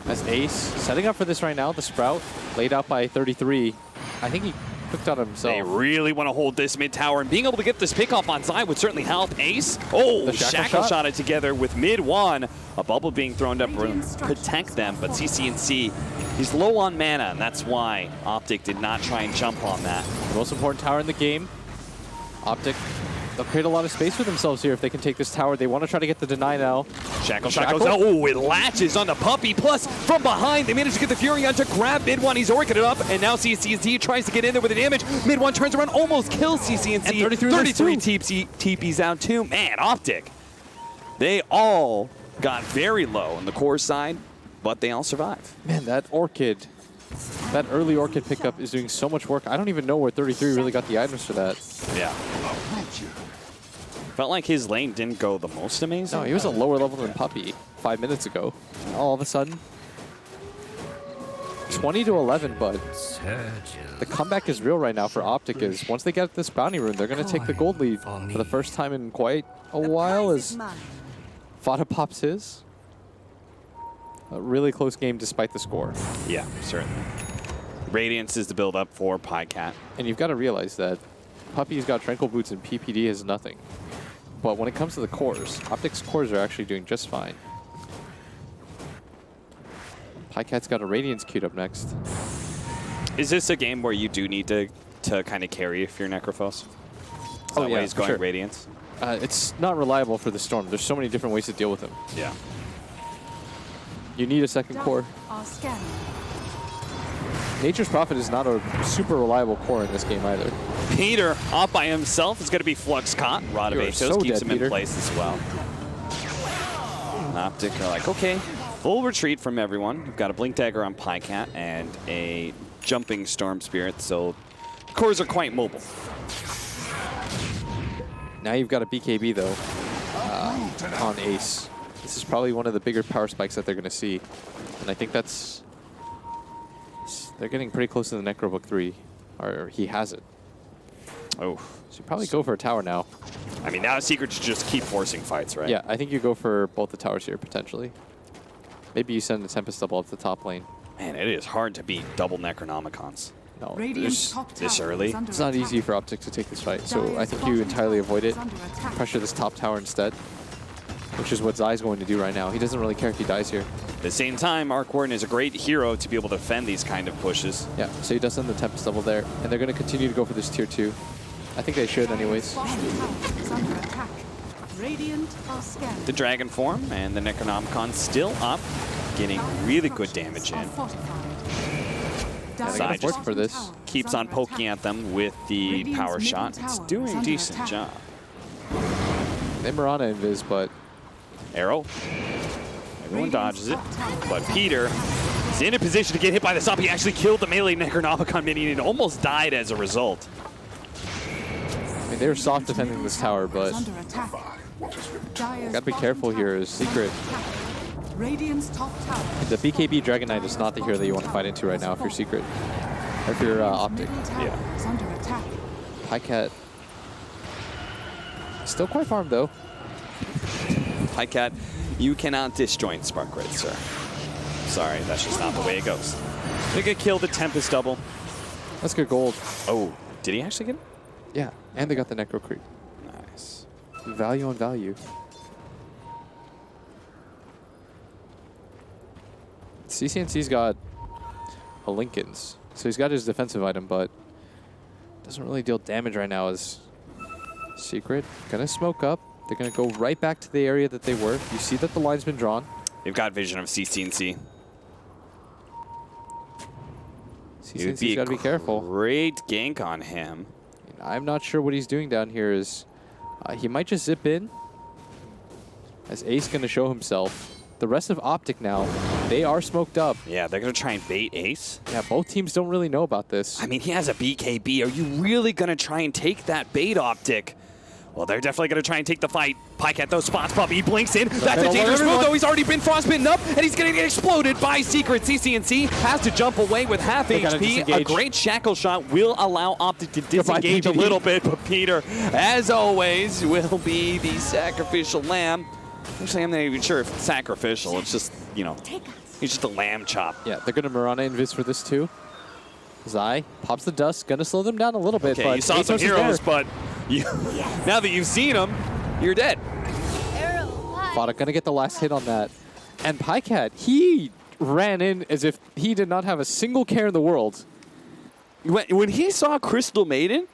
As Ace setting up for this right now, the Sprout laid out by 33. I think he cooked on himself. They really want to hold this mid tower, and being able to get this pick off on Zai would certainly help. Ace, The shackle shot. shot it together with mid one. A bubble being thrown up to protect them, but CCNC, he's low on mana, and that's why Optic did not try and jump on that. The most important tower in the game. Optic, they'll create a lot of space for themselves here if they can take this tower. They want to try to get the deny now. Shackle shot Shackle. goes out. Oh, it latches on the Puppey. Plus, from behind, they managed to get the Fury on to grab mid one. He's orchid it up, and now CCNC tries to get in there with the damage. Mid one turns around, almost kills CCNC. And 33 TPs out too. Man, Optic. They all got very low on the core side, but they all survive. Man, that Orchid, that early Orchid pickup is doing so much work. I don't even know where 33 really got the items for that. Yeah. Felt like his lane didn't go the most amazing. No, he was a lower level than Puppey 5 minutes ago. All of a sudden, 20-11, but the comeback is real right now for Optic. Is once they get this bounty rune, they're going to take the gold lead for the first time in quite a while as Fada pops his. A really close game despite the score. Yeah, certainly. Radiance is the build-up for Pycat. And you've got to realize that Puppey's got Tranquil Boots and PPD has nothing. But when it comes to the cores, Optic's cores are actually doing just fine. Pycat's got a Radiance queued up next. Is this a game where you do need to kind of carry if you're Necrophos? Is that why he's for going sure. Radiance? It's not reliable for the Storm. There's so many different ways to deal with him. Yeah. You need a second core. Are scanning. Nature's Prophet is not a super reliable core in this game either. Peter off by himself is going to be Flux caught. Rod of You are Atos so keeps dead, him in Peter. place as well. Optic are like, okay, full retreat from everyone. We've got a Blink Dagger on Pycat and a jumping Storm Spirit, so cores are quite mobile. Now you've got a BKB, though, on Ace. This is probably one of the bigger power spikes that they're going to see. And I think that's... They're getting pretty close to the Necrobook 3. Or he has it. Oh. So you probably go for a tower now. I mean, now Secret should just keep forcing fights, right? Yeah, I think you go for both the towers here, potentially. Maybe you send the Tempest double up the top lane. Man, it is hard to beat double Necronomicons. No, Radiant's top this tower early? is under it's not attack. easy for Optic to take this fight. So I Dire's think bottom you entirely tower avoid it. is under attack. Pressure this top tower instead. Which is what Zai's going to do right now. He doesn't really care if he dies here. At the same time, Arc Warden is a great hero to be able to defend these kind of pushes. Yeah, so he does send the Tempest double there. And they're going to continue to go for this tier 2. I think they should anyways. Bottom tower is under attack. Radiant are scanned. The Dragon form and the Necronomicon still up, getting really good damage in. they're Zai gonna just force for this. keeps on poking at them with the Radiant's power middle shot. tower It's is doing a under decent attack. job. They Mirana invis, but Arrow. Everyone dodges it. top tower But Peter is in a position to get hit by the stop. He actually killed the melee Necronomicon minion and almost died as a result. I mean, they were soft defending this tower, but is under attack. Dire's gotta be bottom careful tower here. Is is under Secret. attack. Radiant's top tower. The BKB Dragon Knight is not the hero that you want to fight into right now if you're Secret. Or if you're Optic. Middle tower Yeah. is under attack. Pycat. Still quite farmed though. Cat, you cannot disjoint Spark Grid, sir. Sorry, that's just not the way it goes. They're gonna kill the Tempest double. That's good gold. Oh, did he actually get it? Yeah, and they got the Necro Creep. Nice. Value on value. CCNC's got a Lincoln's. So he's got his defensive item, but doesn't really deal damage right now as Secret. Gonna smoke up. They're gonna go right back to the area that they were. You see that the line's been drawn. They've got vision of CCNC. CCNC's gotta be careful. Great gank on him. I'm not sure what he's doing down here. Is he might just zip in as Ace gonna show himself. The rest of Optic now, they are smoked up. Yeah, they're gonna try and bait Ace. Yeah, both teams don't really know about this. I mean, he has a BKB. Are you really gonna try and take that bait, Optic? Well, they're definitely gonna try and take the fight. Pike at those spots, Puppy blinks in. That's a dangerous move, though. He's already been frostbitten up, and he's gonna get exploded by Secret. CCNC has to jump away with half gotta HP. A disengage. great shackle shot will allow Optic to Goodbye, disengage a PPD. little bit, but Peter, as always, will be the sacrificial lamb. Actually, I'm not even sure if it's sacrificial. It's just, you know, Take us. he's just a lamb chop. Yeah, they're gonna Mirana invis for this too. Zai pops the dust, gonna slow them down a little bit. Okay, but you saw some Atos is heroes, there. but you, now that you've seen them, you're dead. Arrow. High. Fada gonna get the last hit on that. And Pycat, he ran in as if he did not have a single care in the world. When he saw Crystal Maiden,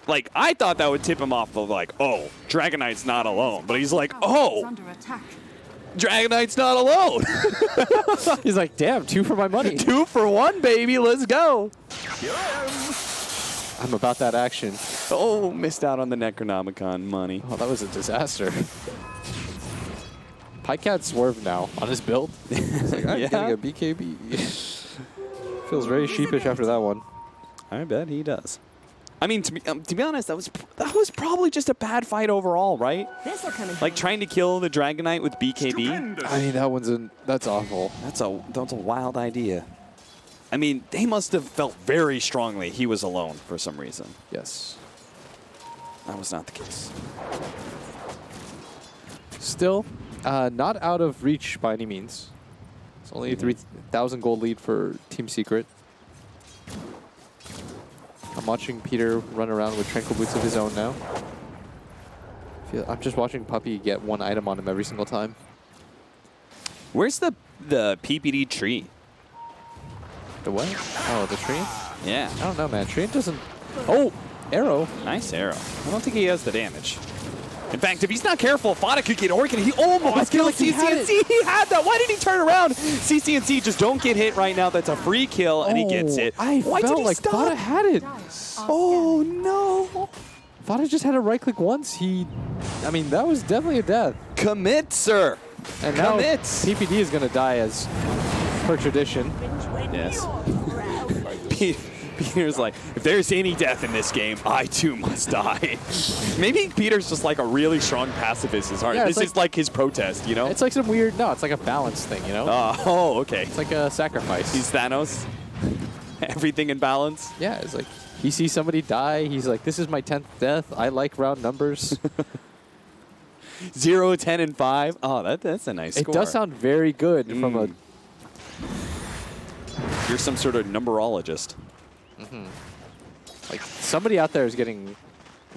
like, I thought that would tip him off of, like, oh, Dragon Knight's not alone. But he's like, Is oh, under attack. Dragon Knight's not alone. He's like, damn, 2 for my money. 2 for 1, baby. Let's go. I'm about that action. Oh, missed out on the Necronomicon money. Oh, that was a disaster. Pycat swerved now on his build. He's like, I'm Yeah. getting a BKB. Feels very sheepish after that one. I bet he does. I mean, to be honest, that was probably just a bad fight overall, right? This'll come in Like handy. trying to kill the Dragon Knight with BKB. I mean, that's awful. That's a wild idea. I mean, they must have felt very strongly he was alone for some reason. Yes. That was not the case. Still, not out of reach by any means. It's only a 3,000 gold lead for Team Secret. I'm watching Peter run around with Tranquil Boots of his own now. I'm just watching Puppy get one item on him every single time. Where's the PPD tree? The what? Oh, the Treant? Yeah, I don't know, man. Treant doesn't... Oh! Arrow. nice arrow. I don't think he has the damage. In fact, if he's not careful, Fada could get Orchid. He almost I feel killed like he had CCNC. He had that. Why did he turn around? CCNC just don't get hit right now. That's a free kill, and he gets it. I Why did felt he like stop? Fada had it. Oh, no. Fada just had to right-click once. I mean, that was definitely a death. Commit, sir. And now Commit. PPD is going to die as per tradition. Yes. Peter's like, if there's any death in this game, I too must die. Maybe Peter's just like a really strong pacifist. His heart. Yeah, This is like his protest, you know? It's like some weird. No, it's like a balance thing, you know. Oh, okay. It's like a sacrifice. He's Thanos. Everything in balance. Yeah, it's like he sees somebody die. He's like, this is my 10th death. I like round numbers. 0, 10, and 5. Oh, that's a nice It score. does sound very good from a. You're some sort of numberologist. Like somebody out there is getting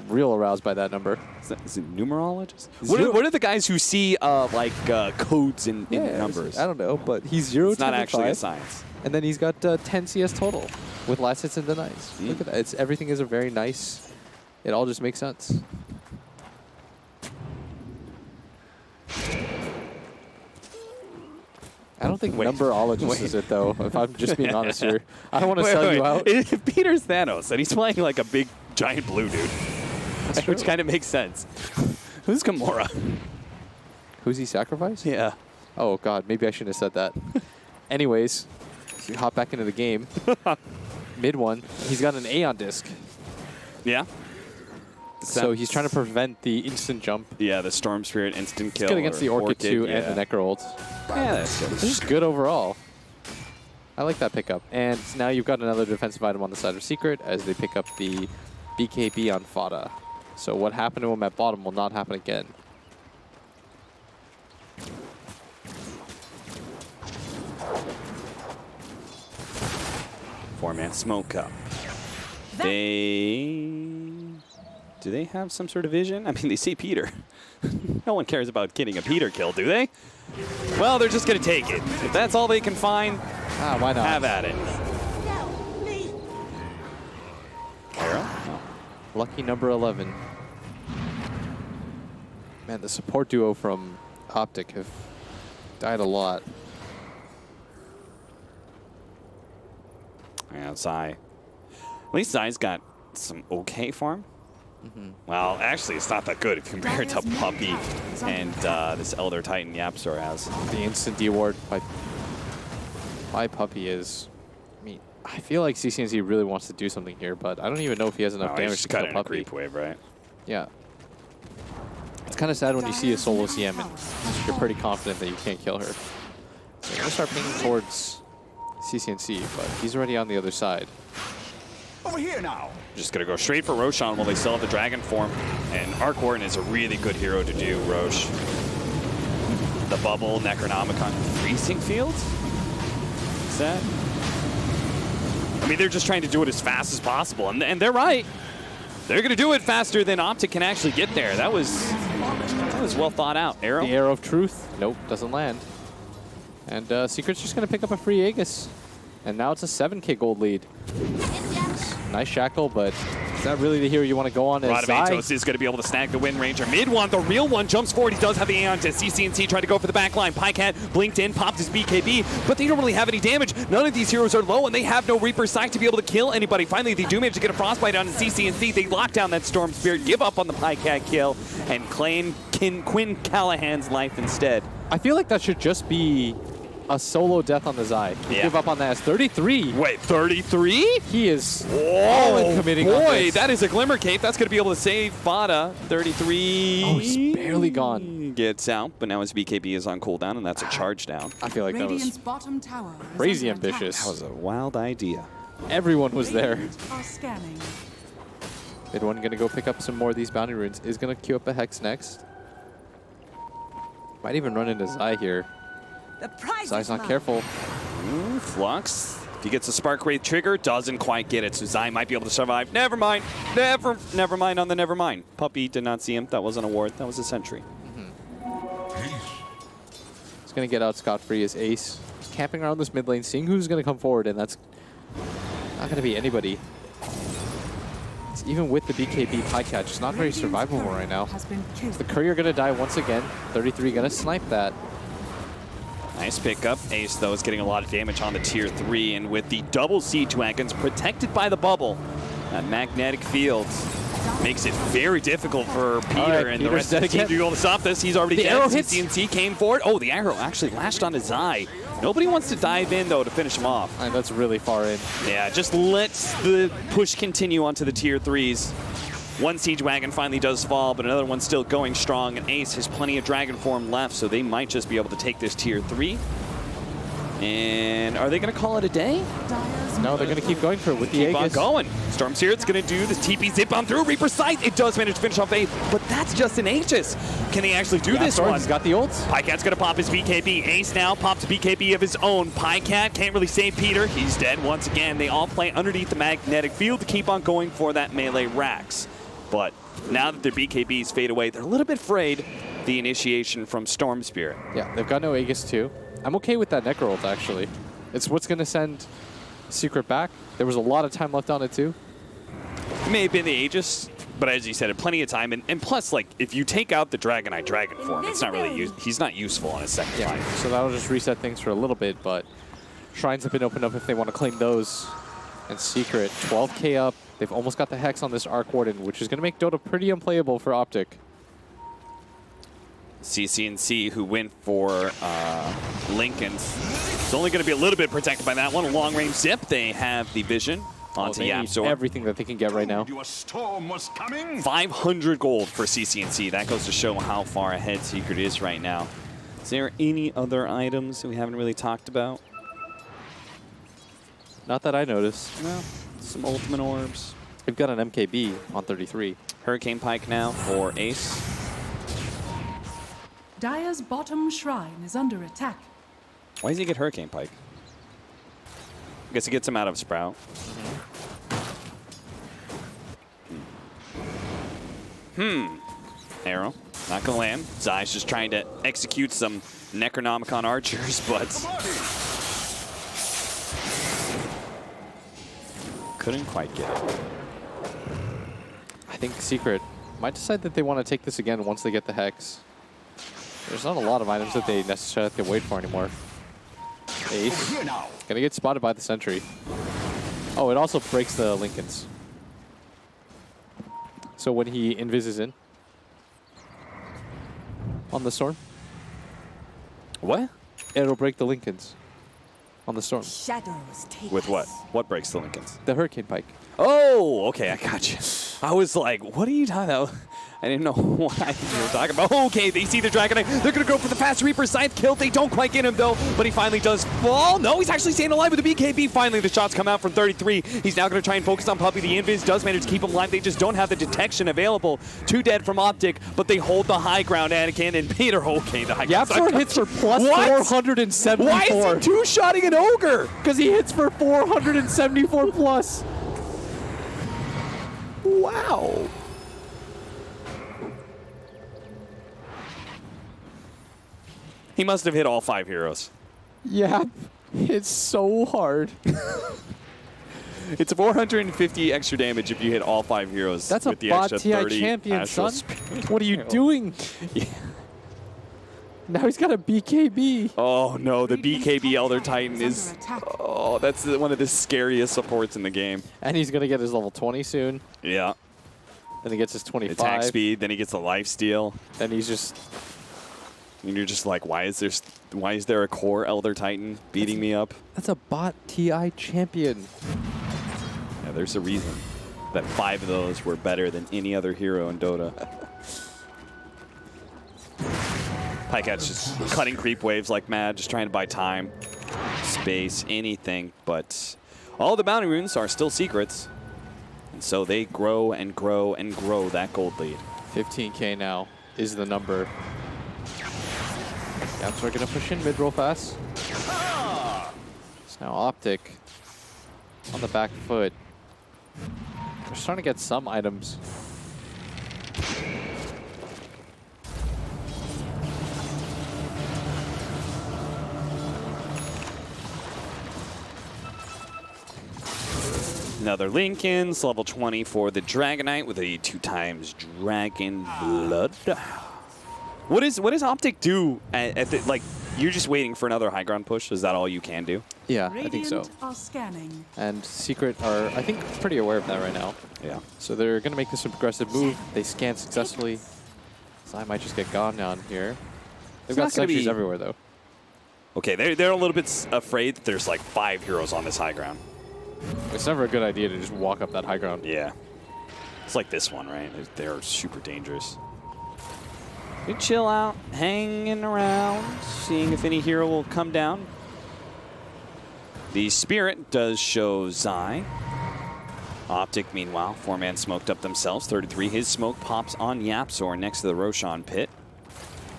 real aroused by that number. Is it numerologist? Zero- What are the guys who see codes in numbers? I don't know, but he's 0, It's 10, not and actually 5, a science. and then he's got 10 CS total with last hits and denies. Look at that. Everything is a very nice. It all just makes sense. I don't think numberologist is it though. If I'm just being honest here, I don't want to sell you out. Peter's Thanos, and he's playing like a big giant blue dude, That's which true. kind of makes sense. Who's Gamora? Who's he sacrificed? Yeah. Oh god, maybe I shouldn't have said that. Anyways, so we hop back into the game. Mid one, he's got an A on disc, Yeah. so he's trying to prevent the instant jump. Yeah, the Storm Spirit instant kill. It's good against the Orchid too yeah. and the Necro ult. Yeah, that's good. This is good overall. I like that pickup. And now you've got another defensive item on the side of Secret as they pick up the BKB on Fada. So what happened to him at bottom will not happen again. Four-man smoke up. Do they have some sort of vision? I mean, they see Peter. No one cares about getting a Peter kill, do they? Well, they're just going to take it. If that's all they can find, Why not? have at it. Arrow? No. Lucky number 11. Man, the support duo from Optic have died a lot. Yeah, Zai. At least Zai's got some okay farm. Well, actually, it's not that good if you compare it to Puppy and this Elder Titan Yapsor has. The instant D ward by Puppy is... I mean, I feel like CCNZ really wants to do something here, but I don't even know if he has enough Oh, damage he's to cut kill in a Puppy. creep wave, right? Yeah. It's kind of sad when you see a solo CM and you're pretty confident that you can't kill her. So I'm going to start pinging towards CCNC, but he's already on the other side. Over here now. Just going to go straight for Roshan while they still have the Dragon form. And Arc Warden is a really good hero to do, Roche. The bubble, Necronomicon, Freezing Field? Is that? I mean, they're just trying to do it as fast as possible. And they're right. They're going to do it faster than Optic can actually get there. That was well thought out. Arrow? The Arrow of Truth. Nope, doesn't land. And Secret's just going to pick up a free Aegis. And now it's a 7k gold lead. Nice shackle, but is that really the hero you want to go on as Zai? Radaventos is going to be able to snag the Wind Ranger. Mid one, the real one, jumps forward. He does have the Aeon to CCNC trying to go for the back line. Pycat blinked in, popped his BKB, but they don't really have any damage. None of these heroes are low, and they have no Reaper Sight to be able to kill anybody. Finally, they do manage to get a Frostbite on CCNC. They lock down that Storm Spirit, give up on the Pycat kill, and claim Quinn Callahan's life instead. I feel like that should just be a solo death on the Zai. Yeah. Give up on that as 33. Wait, 33? He is all in committing on boy, this. that is a Glimmer Cape. That's going to be able to save Fada. 33. Oh, he's barely gone. Gets out, but now his BKB is on cooldown, and that's a charge down. I feel like that Radiant's was bottom tower is crazy under attack. ambitious. That was a wild idea. Everyone was there. Radiant are scanning. Mid one going to go pick up some more of these bounty runes. Is going to queue up a Hex next. Might even run into Zai here. The prize Zai's is not mine. careful. Flux. If he gets a Spark Wraith trigger, doesn't quite get it, so Zai might be able to survive. Never mind. Never mind on the never mind. Puppy did not see him. That wasn't a ward. That was a sentry. He's going to get out scot-free as Ace. He's camping around this mid lane, seeing who's going to come forward, and that's not going to be anybody. It's even with the BKB Pycat, just not very Radiant's survivable courier right now. has been killed. The Courier going to die once again. 33 going to snipe that. Nice pickup. Ace, though, is getting a lot of damage on the tier 3, and with the double siege wagons protected by the bubble, that magnetic field makes it very difficult for Peter and the Peter's rest of the dead team again. to be able to stop this. He's already The dead. arrow hits. CCNC came forward. Oh, the arrow actually lashed onto Zai. Nobody wants to dive in, though, to finish him off. And that's really far in. Yeah, just lets the push continue onto the tier 3s. One Siege Wagon finally does fall, but another one's still going strong. And Ace has plenty of Dragon Form left, so they might just be able to take this tier 3. And are they going to call it a day? No, they're going to keep going for it with the Keep on Aegis. going. Storm Spirit's going to do the TP zip on through. Reaper Sight, it does manage to finish off Ace, but that's just an Aegis. Can they actually do this one? He's got the ults. Pycat's going to pop his BKB. Ace now pops a BKB of his own. Pycat can't really save Peter. He's dead once again. They all play underneath the magnetic field to keep on going for that melee racks. But now that their BKBs fade away, they're a little bit afraid the initiation from Storm Spirit. Yeah, they've got no Aegis too. I'm okay with that Necro ult, actually. It's what's going to send Secret back. There was a lot of time left on it too. It may have been the Aegis, but as you said, plenty of time. And plus, like, if you take out the Dragonite Dragon form, it's not really he's not useful on a second fight. So that'll just reset things for a little bit, but Shrines have been opened up if they want to claim those. And Secret, 12k up. They've almost got the Hex on this Arc Warden, which is going to make Dota pretty unplayable for Optic. CCNC, who went for Lincoln's, it's only going to be a little bit protected by that one. A long-range zip. They have the vision onto They need Yapzor. everything that they can get right now. Your storm was coming. 500 gold for CCNC. That goes to show how far ahead Secret is right now. Is there any other items that we haven't really talked about? Not that I noticed. No. Some ultimate orbs. We've got an MKB on 33. Hurricane Pike now for Ace. Dire's bottom shrine is under attack. Why does he get Hurricane Pike? I guess he gets him out of Sprout. Arrow. Not gonna land. Zai's just trying to execute some Necronomicon archers, but couldn't quite get it. I think Secret might decide that they want to take this again once they get the Hex. There's not a lot of items that they necessarily have to wait for anymore. Ace. Here now. Gonna get spotted by the Sentry. Oh, it also breaks the Lincolns. So when he invises in on the Storm, What? it'll break the Lincolns on the Storm. Shadows take With what? us. What breaks the Lincolns? The Hurricane Pike. Oh, okay, I got you. I was like, what are you talking about? I didn't know what you were talking about. Okay, they see the Dragonite. They're going to go for the fast Reaper Scythe kill. They don't quite get him, though, but he finally does fall. No, he's actually staying alive with the BKB. Finally, the shots come out from 33. He's now going to try and focus on Puppy. The Invis does manage to keep him alive. They just don't have the detection available. 2 dead from Optic, but they hold the high ground, Anakin, and Peter. Okay, the high ground. Yapzor hits for plus What? 474. Why is he two-shotting an Ogre? Because he hits for 474 plus. Wow. He must have hit all 5 heroes. Yeah, it's so hard. It's 450 extra damage if you hit all 5 heroes. That's a with the bot extra TI 30 champion, astral son. speed. What are you doing? Yeah. Now he's got a BKB. Oh no, the BKB Elder Titan Is is. under attack. Oh, that's one of the scariest supports in the game. And he's going to get his level 20 soon. Yeah. Then he gets his 25. Attack speed, then he gets the life steal. Then he's just... And you're just like, why is there a core Elder Titan beating me up? That's a bot TI champion. Yeah, there's a reason that 5 of those were better than any other hero in Dota. Pycat's just cutting creep waves like mad, just trying to buy time, space, anything. But all the bounty runes are still secrets. And so they grow and grow and grow that gold lead. 15k now is the number. Yapzor going to push in mid real fast. It's now Optic on the back foot. They're starting to get some items. Another Lincoln's level 20 for the Dragonite with a 2x Dragon Blood. What does Optic do at the, like, you're just waiting for another high ground push? Is that all you can do? Yeah, Radiant I think so. are scanning. And Secret are, I think, pretty aware of that right now. Yeah. So they're going to make this aggressive move. They scan successfully. So I might just get gone down here. They've It's got not gonna sentries be- everywhere, though. Okay, they're a little bit afraid that there's like 5 heroes on this high ground. It's never a good idea to just walk up that high ground. Yeah. It's like this one, right? They're super dangerous. We chill out, hanging around, seeing if any hero will come down. The Spirit does show Zai. Optic, meanwhile, 4-man smoked up themselves. 33, his smoke pops on Yapzor next to the Roshan pit.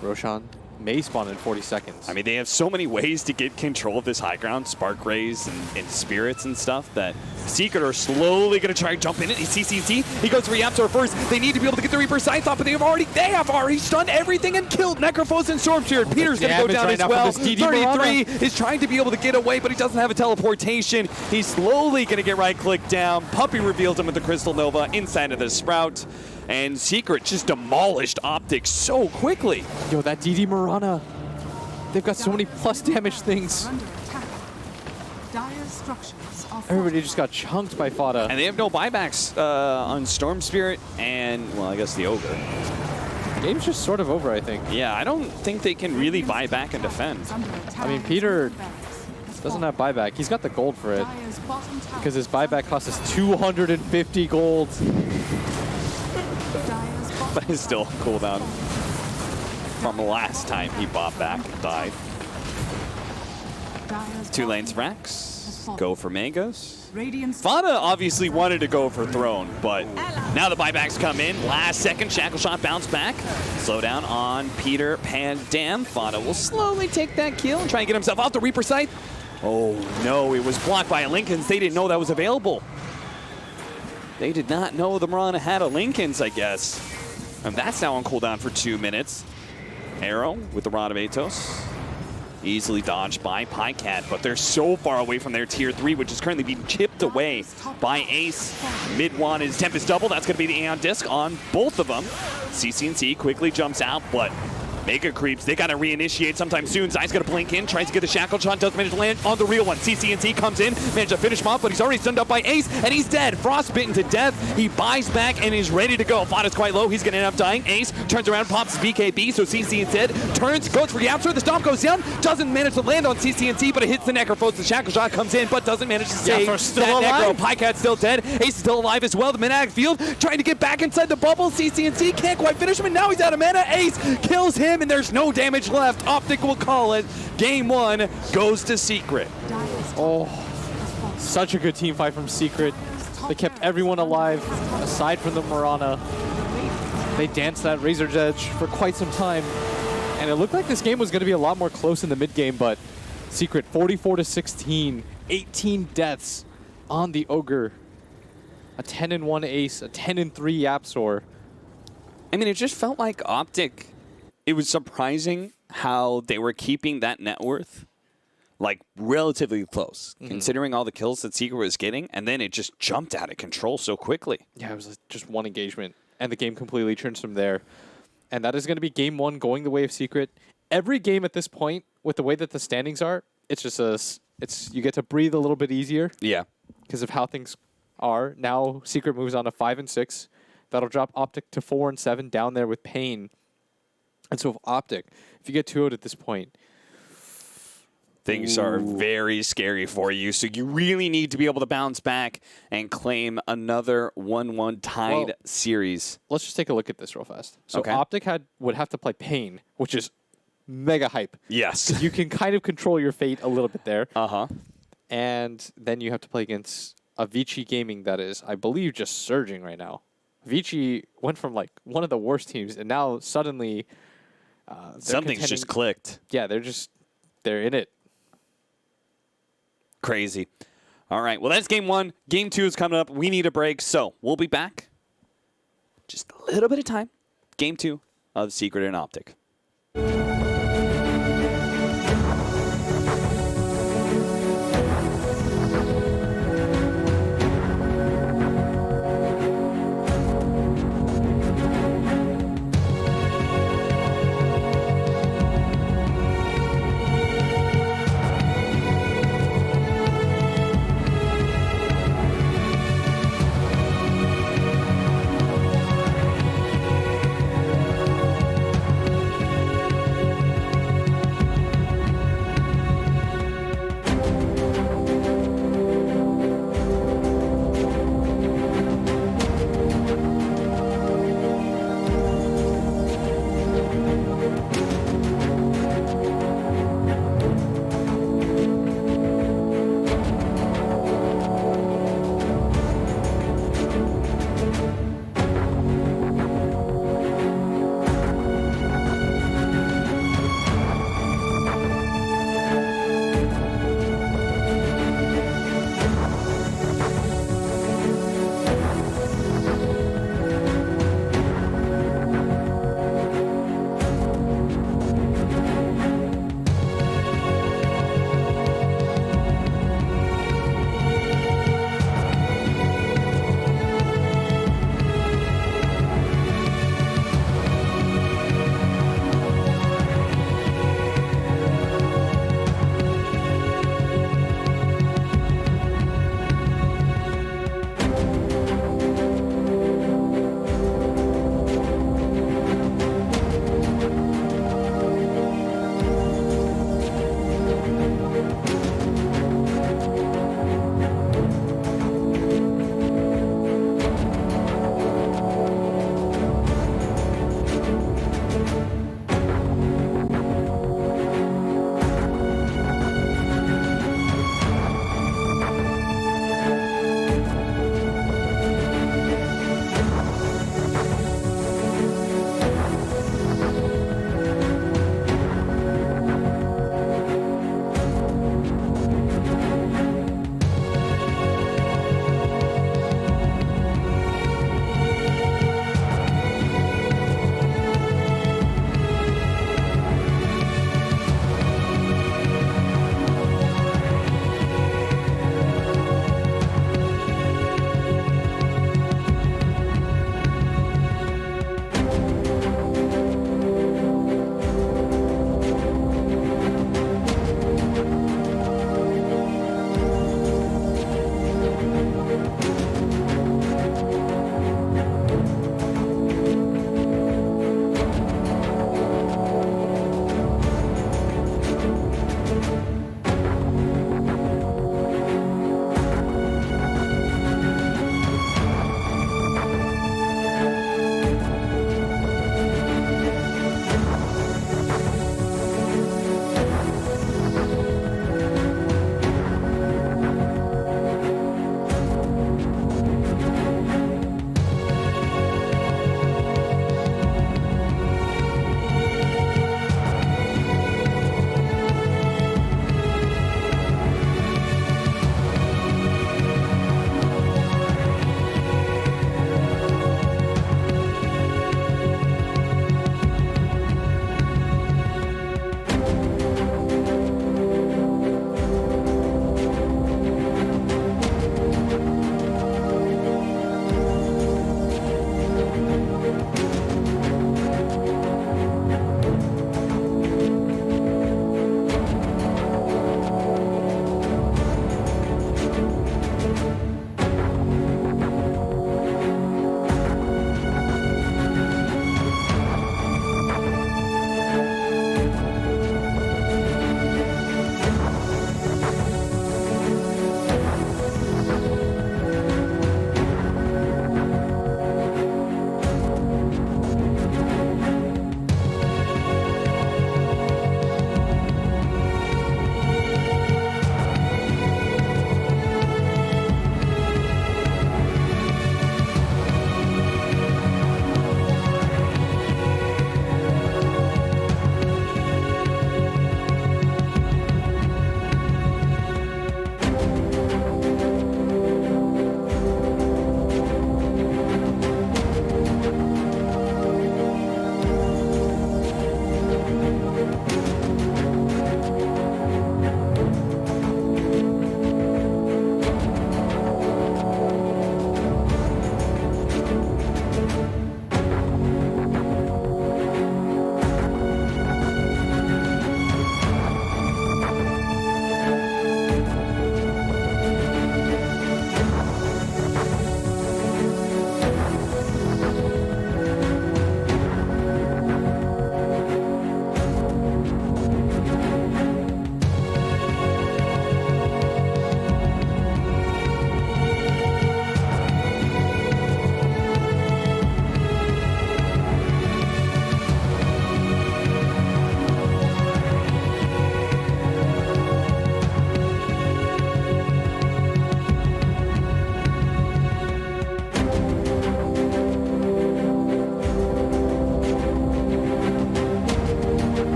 Roshan may spawn in 40 seconds. I mean, they have so many ways to get control of this high ground, Spark Rays and Spirits and stuff, that Secret are slowly going to try to jump in it. He sees CC. He goes for Yapzor first. They need to be able to get the Reaper Scythe off, but they have already stunned everything and killed Necrophos and Storm Spirit. Peter's going to go down right as well. DD 33 is trying to be able to get away, but he doesn't have a teleportation. He's slowly going to get right-clicked down. Puppey reveals him with the Crystal Nova inside of the Sprout. And Secret just demolished Optic so quickly. Yo, that DD Mirana. They've got so many plus damage things. Under attack. Dire structures are Everybody just got chunked by Fada. And they have no buybacks on Storm Spirit and, well, I guess the Ogre. Game's just sort of over, I think. Yeah, I don't think they can really buy back and defend. I mean, Peter doesn't have buyback. He's got the gold for it because his buyback cost us 250 gold. But it's still cooldown from the last time he bought back and died. 2 lanes Rax. Go for Mangoes. Fada obviously wanted to go for Throne, but now the buybacks come in. Last second, Shackle Shot bounce back. Slow down on Peter Pan Dam. Fada will slowly take that kill and try and get himself off the Reaper site. Oh no, it was blocked by a Lincoln's. They didn't know that was available. They did not know the Mirana had a Lincoln's, I guess. And that's now on cooldown for 2 minutes. Arrow with the Rod of Atos. Easily dodged by Pycat, but they're so far away from their tier 3, which is currently being chipped away by Ace. Mid-1 is Tempest Double. That's going to be the Aeon Disc on both of them. CC&T quickly jumps out, but Mega Creeps, they got to reinitiate sometime soon. Zai's going to blink in, tries to get the Shackle Shot, doesn't manage to land on the real one. CC&T comes in, managed to finish him off, but he's already stunned up by Ace, and he's dead. Frostbitten to death. He buys back and is ready to go. Fada's quite low. He's going to end up dying. Ace turns around, pops BKB, so CC instead turns, goes for Yapzor. The stomp goes down, doesn't manage to land on CC&T, but it hits the Necrophos. The Shackle Shot comes in, but doesn't manage to save that Necro. Pycat's still dead. Ace is still alive as well. The Mid-Ag field trying to get back inside the bubble. CC&T can't quite finish him, and now he's out of mana. Ace kills him, and there's no damage left. Optic will call it. Game 1 goes to Secret. Oh, such a good team fight from Secret. They kept everyone alive, aside from the Mirana. They danced that Razor's Edge for quite some time. And it looked like this game was going to be a lot more close in the mid-game, but Secret 44-16, 18 deaths on the Ogre. A 10-1 Ace, a 10-3 Yapzor. I mean, it just felt like Optic. It was surprising how they were keeping that net worth like relatively close, considering all the kills that Secret was getting, and then it just jumped out of control so quickly. Yeah, it was just one engagement, and the game completely turns from there. And that is going to be game 1 going the way of Secret. Every game at this point, with the way that the standings are, it's just you get to breathe a little bit easier. Yeah. Because of how things are. Now Secret moves on to 5 and 6. That'll drop Optic to 4 and 7 down there with Pain. And so if Optic, if you get 2-0 at this point, things are very scary for you. So you really need to be able to bounce back and claim another 1-1 tied series. Let's just take a look at this real fast. So Okay. Optic would have to play Pain, which is mega hype. Yes. You can kind of control your fate a little bit there. Uh-huh. And then you have to play against Avicii Gaming that is, I believe, just surging right now. Avicii went from like one of the worst teams, and now suddenly Something's just clicked. Yeah, they're in it. Crazy. All right. Well, that's game 1. Game 2 is coming up. We need a break. So we'll be back. Just a little bit of time. Game 2 of Secret and Optic.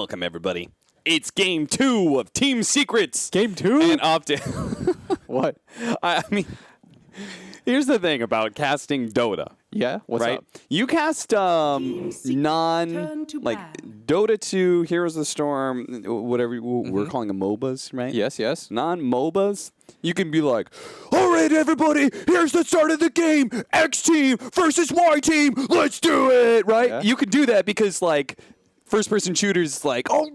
Welcome, everybody. It's game 2 of Team Secrets. Game 2? And Optic. What? I mean, here's the thing about casting Dota. Yeah? What's right? up? You cast Turn to like ban. Dota 2, Heroes of the Storm, whatever we're calling them MOBAs, right? Yes, yes. Non-MOBAs. You can be like, all right, everybody, here's the start of the game. X team versus Y team. Let's do it, right? Yeah. You can do that because, like, first-person shooters, like, oh,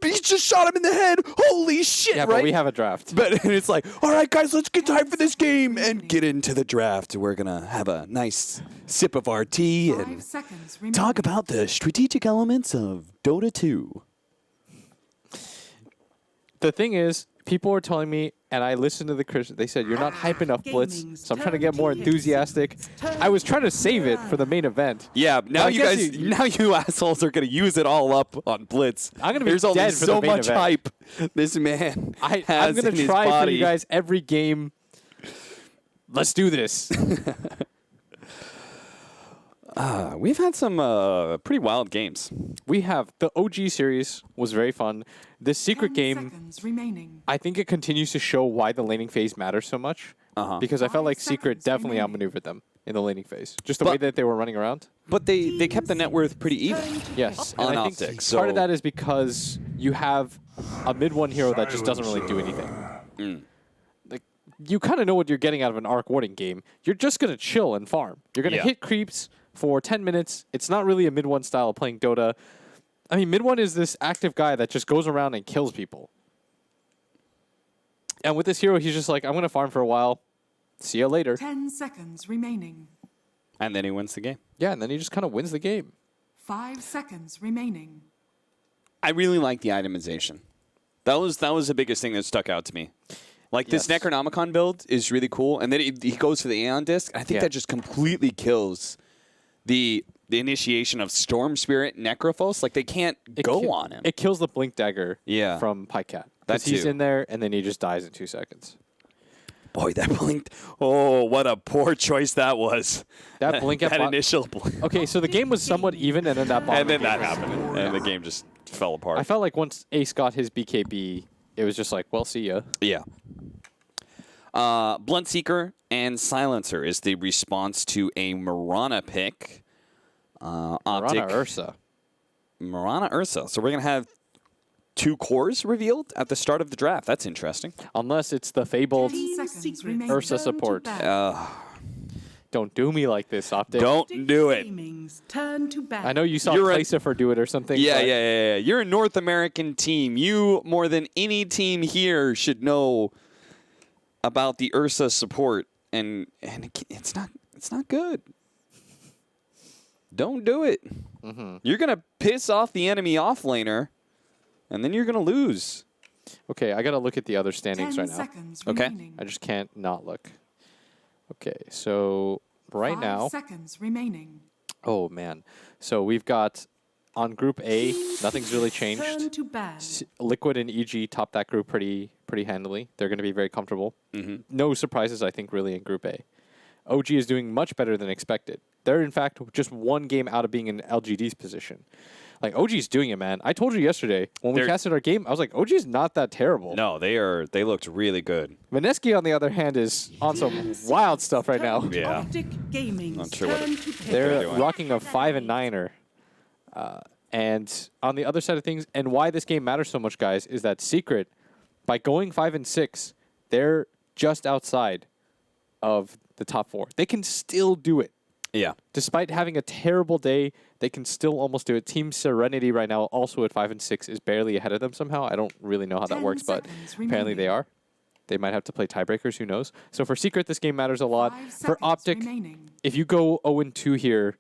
he just shot him in the head. Holy shit, Yeah, right? but we have a draft. But it's like, all right, guys, let's get time for this game and get into the draft. We're going to have a nice sip of our tea 5 and seconds remaining. talk about the strategic elements of Dota 2. The thing is, people were telling me, and I listened to the Christians, they said, you're not hype enough, Blitz, Gaming's so I'm trying to get more turn to enthusiastic. I was trying to save it for the main event. Yeah, now I you guess guys, now you assholes are gonna use it all up on Blitz. I'm gonna be There's only dead for so the main much event. hype this man I'm has going in to his try for body. you guys every game. Let's do this. We've had some pretty wild games. We have the OG series was very fun. This secret 10 game, seconds remaining. I think it continues to show why the laning phase matters so much. Because I felt 5 like Secret seconds definitely remaining. outmaneuvered them in the laning phase. Just the But- way that they were running around. But they kept the net worth pretty even. Yes. On And I Optic, think part so- of that is because you have a mid-1 hero that just doesn't really do anything. Like, you kind of know what you're getting out of an Arc Warding game. You're just going to chill and farm. You're going to Yeah. hit creeps for 10 minutes. It's not really a mid-1 style of playing Dota. I mean, mid-1 is this active guy that just goes around and kills people. And with this hero, he's just like, I'm going to farm for a while. See you later. 10 seconds remaining. And then he wins the game. Yeah, and then he just kind of wins the game. 5 seconds remaining. I really like the itemization. That was the biggest thing that stuck out to me. Like, this Yes. Necronomicon build is really cool. And then he goes for the Aeon Disc. I think Yeah. that just completely kills the initiation of Storm Spirit Necrophos. Like, they can't go on him. It kills the Blink Dagger Yeah. from Pycat. That Because he's too. in there, and then he just dies in 2 seconds. Boy, that blinked. Oh, what a poor choice that was. That blink at that bot- initial blink. Okay, so the game was somewhat even, and then that bottom And then game that was- happened. And the game just fell apart. I felt like once Ace got his BKB, it was just like, well, see ya. Yeah. Blunt Seeker and Silencer is the response to a Mirana pick. Optic. Rana Ursa. Mirana Ursa. So we're going to have 2 cores revealed at the start of the draft. That's interesting. Unless it's the fabled 10 seconds remaining. Ursa Turn to support. ban. Don't do me like this, Optic. Don't do it. Gaming's turn to ban. I know you saw You're a- Clacifer do it or something. Yeah, but yeah. You're a North American team. You, more than any team here, should know about the Ursa support. And it's not good. Don't do it. You're going to piss off the enemy offlaner, and then you're going to lose. Okay, I got to look at the other 10 standings right now. seconds Okay. remaining. I just can't not look. Okay, so right 5 now, seconds remaining. oh man. So we've got on Group A, nothing's really changed. Turn to ban. Liquid and EG top that group pretty handily. They're going to be very comfortable. No surprises, I think, really in Group A. OG is doing much better than expected. They're, in fact, just 1 game out of being in LGD's position. Like, OG's doing it, man. I told you yesterday, when we They're- casted our game, I was like, OG's not that terrible. No, they looked really good. Vaneski, on the other hand, is on some wild stuff right now. Yeah. Optic Gaming's Not sure what turn to pick. They're doing. rocking a 5 and 9er. And on the other side of things, and why this game matters so much, guys, is that Secret, by going 5 and 6, they're just outside of the top 4. They can still do it. Yeah. Despite having a terrible day, they can still almost do it. Team Serenity right now, also at 5 and 6, is barely ahead of them somehow. I don't really know how that 10 works, but seconds apparently they remaining. are. They might have to play tiebreakers, who knows. So for Secret, this game matters a lot. 5 For seconds Optic, remaining. if you go 0-2 here,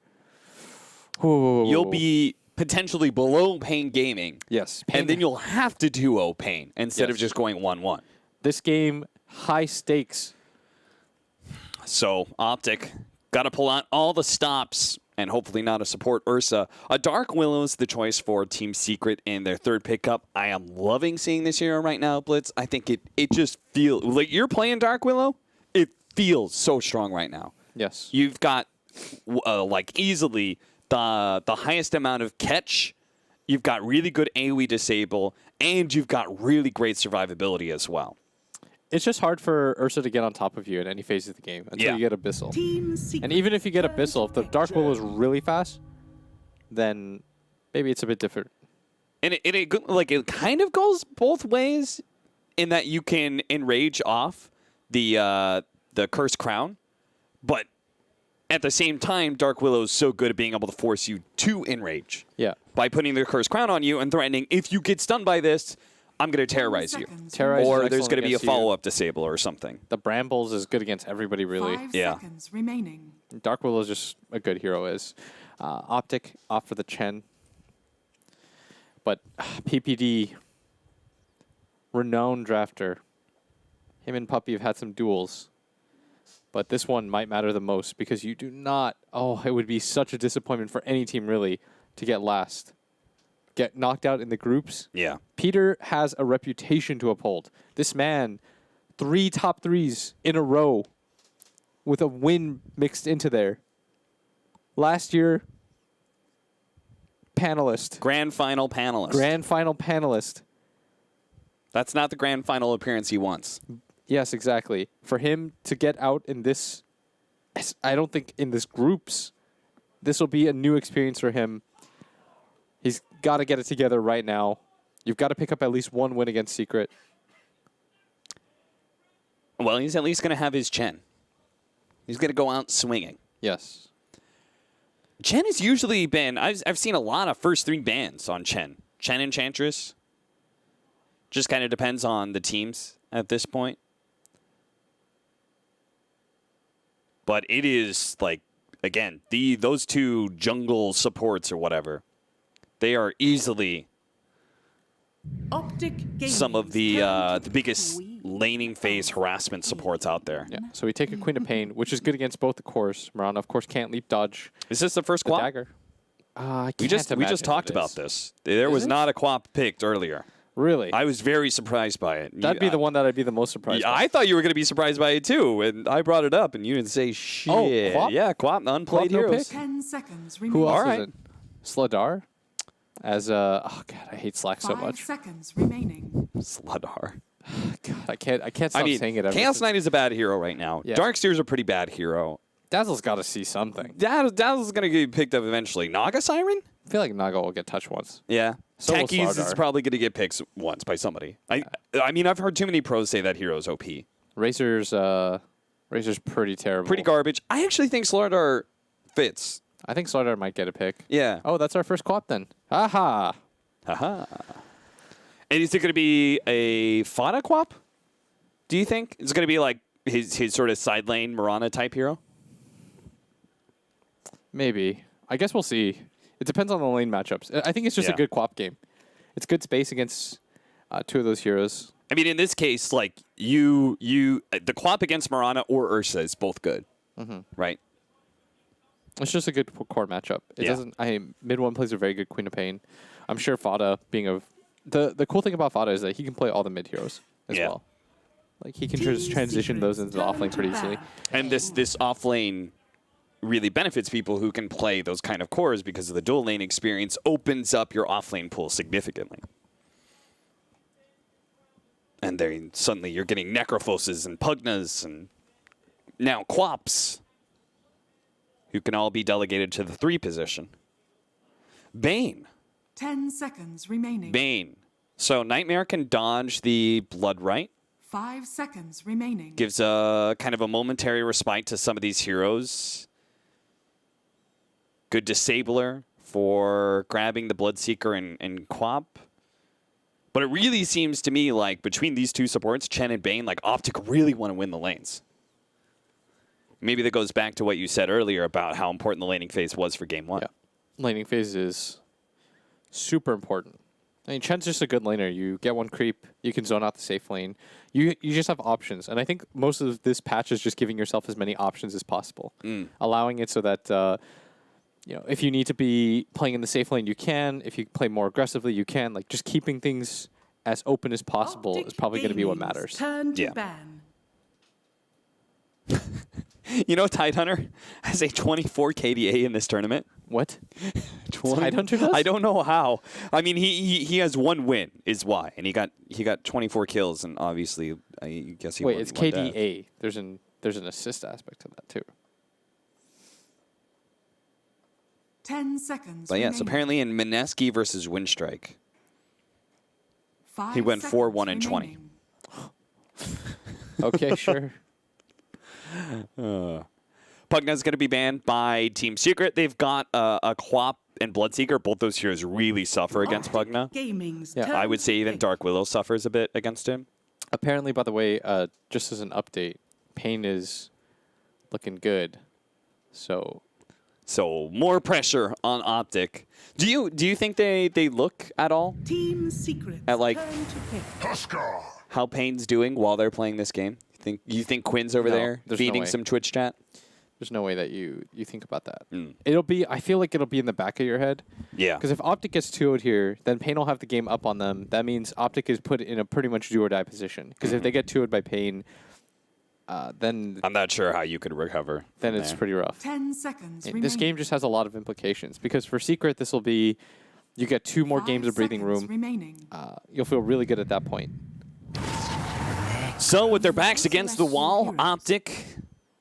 You'll be potentially below Pain Gaming. yes, And then you'll have to duo Pain instead of Yes. just going 1-1. this game high stakes. So, Optic, got to pull out all the stops and hopefully not a support Ursa. A Dark Willow's the choice for Team Secret in their 3rd pickup. I am loving seeing this hero right now, Blitz. I think it just feels like you're playing Dark Willow. It feels so strong right now. Yes. You've got like easily the highest amount of catch you've got really good AoE disable, and you've got really great survivability as well. It's just hard for Ursa to get on top of you in any phase of the game until you get Abyssal. Team secret. And even if you get Abyssal, if the Dark Willow is really fast, then maybe it's a bit different. And it kind of goes both ways in that you can enrage off the Cursed Crown, but at the same time, Dark Willow is so good at being able to force you to enrage. Yeah. By putting the Cursed Crown on you and threatening, if you get stunned by this, I'm going to terrorize you. Terrorize Or is there's going to be a excellent against you. follow-up disable or something. The Brambles is good against everybody, really. 5 Yeah. seconds remaining. Dark Willow is just a good hero. Optic off for the Chen. But PPD, renowned drafter. Him and Puppy have had some duels. But this one might matter the most because you do not... Oh, it would be such a disappointment for any team, really, to get last. Get knocked out in the groups. Yeah. Peter has a reputation to uphold. This man, 3 top 3s in a row with a win mixed into there. Last year, panelist. Grand final panelist. Grand final panelist. That's not the grand final appearance he wants. Yes, exactly. For him to get out in this, I don't think in this groups, this will be a new experience for him. He's got to get it together right now. You've got to pick up at least one win against Secret. Well, he's at least going to have his Chen. He's going to go out swinging. Yes. Chen has usually been... I've seen a lot of first 3 bans on Chen. Chen Enchantress. Just kind of depends on the teams at this point. But it is, like, again, those 2 jungle supports or whatever, they are easily Optic some of the Games biggest turn to laning phase harassment supports out there. Yeah. So we take a Queen of Pain, which is good against both the cores. Marana, of course, can't leap dodge Is this the first the quap? dagger. I We can't just imagine talked it about is. this. There Is was it? not a quap picked earlier. Really? I was very surprised by it. That'd be the one that I'd be the most surprised Yeah, by. I thought you were going to be surprised by it too, and I brought it up, and you didn't say shit. Oh, quap? Yeah, quap, unplayed Quap, no heroes. pick? 10 seconds Who remaining. else All right. is it? Sladar? As a... Oh, God, I hate Slack so 5 much. seconds remaining. Sladar. God, I can't stop saying it. Ever Chaos since- Knight is a bad hero right now. Yeah. Darksteer's a pretty bad hero. Dazzle's got to see something. Dazzle's going to get picked up eventually. Naga Siren? I feel like Naga will get touched once. Yeah. So will Techies is Slardar. probably going to get picked once by somebody. I mean, I've heard too many pros say that hero's OP. Razor's pretty terrible. Pretty garbage. I actually think Slardar fits. I think Slardar might get a pick. Yeah. Oh, that's our first co-op then. Aha! Haha. And is it going to be a Fada Quap? Do you think? It's going to be like his sort of side lane Marana type hero? Maybe. I guess we'll see. It depends on the lane matchups. I think it's just Yeah. a good co-op game. It's good space against 2 of those heroes. I mean, in this case, like the Quap against Marana or Ursa is both good, right? It's just a good core matchup. It Yeah. doesn't. Mid one plays a very good Queen of Pain. I'm sure Fada being the cool thing about Fada is that he can play all the mid heroes as Yeah. well. Like he can just transition those into the offlane pretty easily. And this off lane really benefits people who can play those kind of cores because of the dual lane experience opens up your off lane pool significantly. And then suddenly you're getting Necrophoses and Pugnas and now Quaps, who can all be delegated to the 3 position. Bane. 10 seconds remaining. Bane. So Nightmare can dodge the Blood Right. 5 seconds remaining. Gives a kind of a momentary respite to some of these heroes. Good disabler for grabbing the Bloodseeker and Quap. But it really seems to me like between these 2 supports, Chen and Bane, like Optic really want to win the lanes. Maybe that goes back to what you said earlier about how important the laning phase was for Game 1. Yeah. Laning phase is super important. I mean, Chen's just a good laner. You get 1 creep, you can zone out the safe lane. You just have options. And I think most of this patch is just giving yourself as many options as possible. Allowing it so that, if you need to be playing in the safe lane, you can. If you play more aggressively, you can. Like, just keeping things as open as possible is probably going to be what matters. Turn to Yeah. ban. You know, Tidehunter has a 24 KDA in this tournament. What? 20 Tidehunter does? I don't know how. I mean, he has one win is why, and he got 24 kills, and obviously I guess he Wait, won it's one death. KDA. There's an assist aspect to that too. 10 seconds But yes, remaining. apparently in Mineski versus Windstrike, 5 he went seconds 4-1 and 20. remaining. Okay, sure. Pugna's going to be banned by Team Secret. They've got a Quap and Bloodseeker. Both those heroes really suffer against Pugna. Gaming's Yeah, turn I would say to even pick. Dark Willow suffers a bit against him. Apparently, by the way, just as an update, Pain is looking good. So So more pressure on Optic. Do you think they look at all Team Secret's At, like- turn to pick. Huskar. how Payne's doing while they're playing this game? You think Quinn's over No, there there's no feeding way. some Twitch chat? there's no way that you think about that. Mm. I feel like it'll be in the back of your head. Yeah. Because if Optic gets 2-0'd here, then Pain will have the game up on them. That means Optic is put in a pretty much do or die position. Because if they get 2-0'd by Pain, then I'm not sure how you could recover. from it's there. pretty rough. 10 seconds And remaining. this game just has a lot of implications. Because for Secret, this will be you get 2 more 5 games of breathing seconds room. remaining. You'll feel really good at that point. So with their backs against the wall, Heroes. Optic,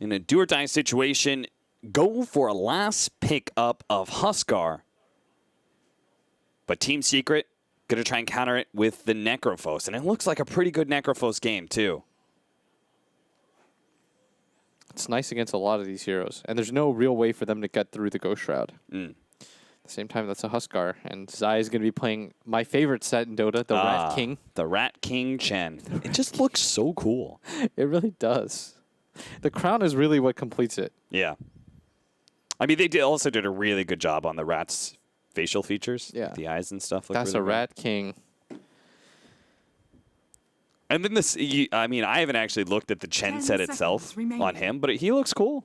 in a do or die situation, go for a last pick up of Huskar. But Team Secret going to try and counter it with the Necrophos. And it looks like a pretty good Necrophos game, too. It's nice against a lot of these heroes. And there's no real way for them to get through the Ghost Shroud. Mm. At the same time, that's a Huskar. And Zai is going to be playing my favorite set in Dota, the Rat King. The Rat King Chen. It just looks so cool. It really does. The crown is really what completes it. Yeah. I mean, they also did a really good job on the rat's facial features. Yeah. The eyes and stuff. Look That's really a good. Rat King. And then I mean, I haven't actually looked at the Chen 10 set itself seconds remaining. on him, but he looks cool.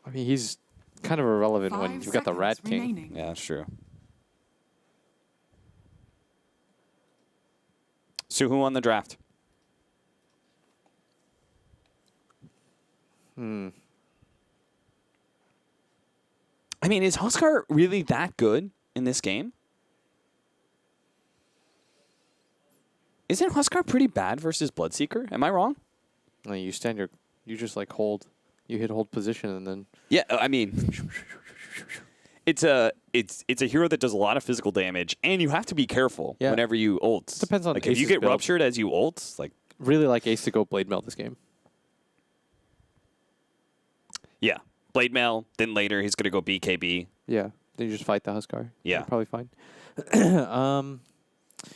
I mean, he's kind of irrelevant 5 when you've got the Rat seconds King. remaining. Yeah, that's true. So who won the draft? I mean, is Huskar really that good in this game? Isn't Huskar pretty bad versus Bloodseeker? Am I wrong? No, you just like hold. You hit hold position and then Yeah, I mean, it's a hero that does a lot of physical damage, and you have to be careful Yeah. whenever you ult. Depends on like if you Ace's get build. ruptured as you ult, like really like Ace to go Blade Mail this game. yeah, blade mail. Then later he's gonna go BKB. Yeah. Then you just fight the Huskar. Yeah. You're probably fine.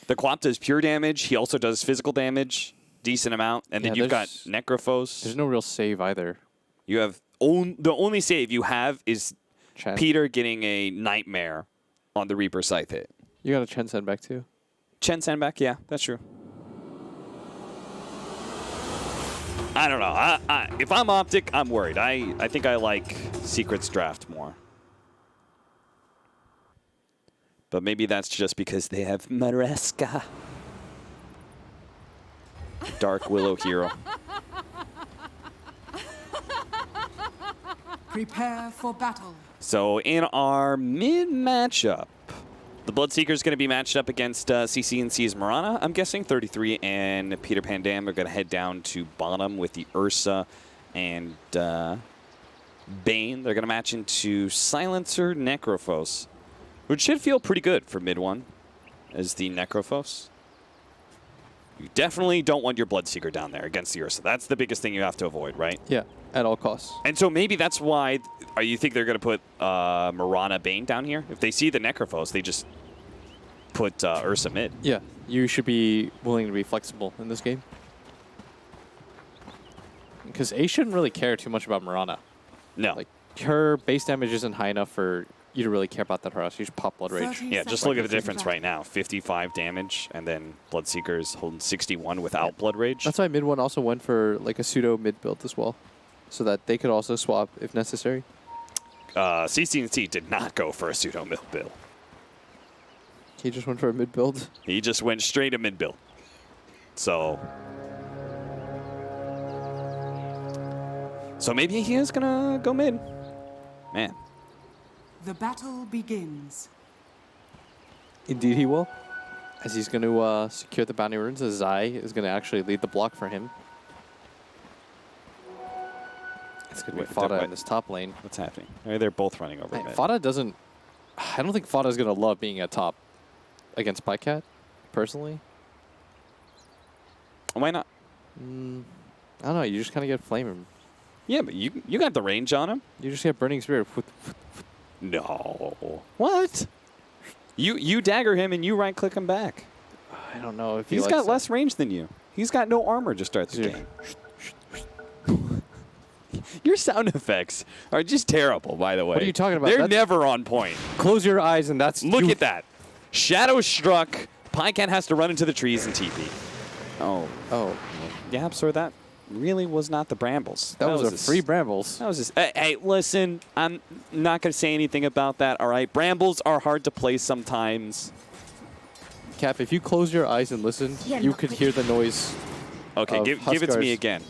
The Quap does pure damage. He also does physical damage, decent amount, and then Yeah, you've got there's Necrophos. no real save either. You have the only save you have is Chen. Peter getting a nightmare on the Reaper Scythe hit. You got a Chen send back too. Chen Sandback, yeah, that's true. I don't know. If I'm Optic, I'm worried. I think I like Secret's draft more. But maybe that's just because they have Mareska. Dark Willow hero. Prepare for battle. So in our mid matchup, the Bloodseeker is going to be matched up against CCNC's Marana, I'm guessing. 33 and Peter Pandam are going to head down to bottom with the Ursa and Bane. They're going to match into Silencer Necrophos, which should feel pretty good for mid one as the Necrophos. You definitely don't want your Bloodseeker down there against the Ursa. That's the biggest thing you have to avoid, right? Yeah, at all costs. And so maybe that's why you think they're going to put Marana Bane down here? If they see the Necrophos, they just put Ursa mid. Yeah, you should be willing to be flexible in this game. Because Ace shouldn't really care too much about Marana. No. Like, her base damage isn't high enough for you to really care about that harass. You just pop Blood Rage. 30 Yeah, just seconds look at the to difference battle. right now. 55 damage, and then Bloodseeker's holding 61 without Blood Rage. That's why mid one also went for like a pseudo mid build as well. So that they could also swap if necessary. CCNC did not go for a pseudo mid build. He just went for a mid build. He just went straight to mid build. So maybe he is going to go mid. Man. The battle begins. Indeed, he will. As he's going to secure the bounty runes, as Zai is going to actually lead the block for him. It's going to be Fada in this top lane. What's happening? They're both running over mid. Fada doesn't... I don't think Fada's going to love being at top against Pycat, personally. Why not? I don't know. You just kind of get Flame him. Yeah, but you got the range on him. You just get Burning Spirit. No. What? You dagger him and you right click him back. I don't know if he He's likes got that. less range than you. He's got no armor to start the Yeah. game. Your sound effects are just terrible, by the way. What are you talking about? They're That's- never on point. Close your eyes and that's... Look at that. Shadow struck. Pycat has to run into the trees and TP. Oh. Oh. Yeah, so that really was not the Brambles. That was a just- free Brambles. That was just. Hey, listen, I'm not going to say anything about that, all right? Brambles are hard to play sometimes. Cap, if you close your eyes and listen, Yeah, you not could quick. hear the noise. Okay, Of give it to me Huskar's- again.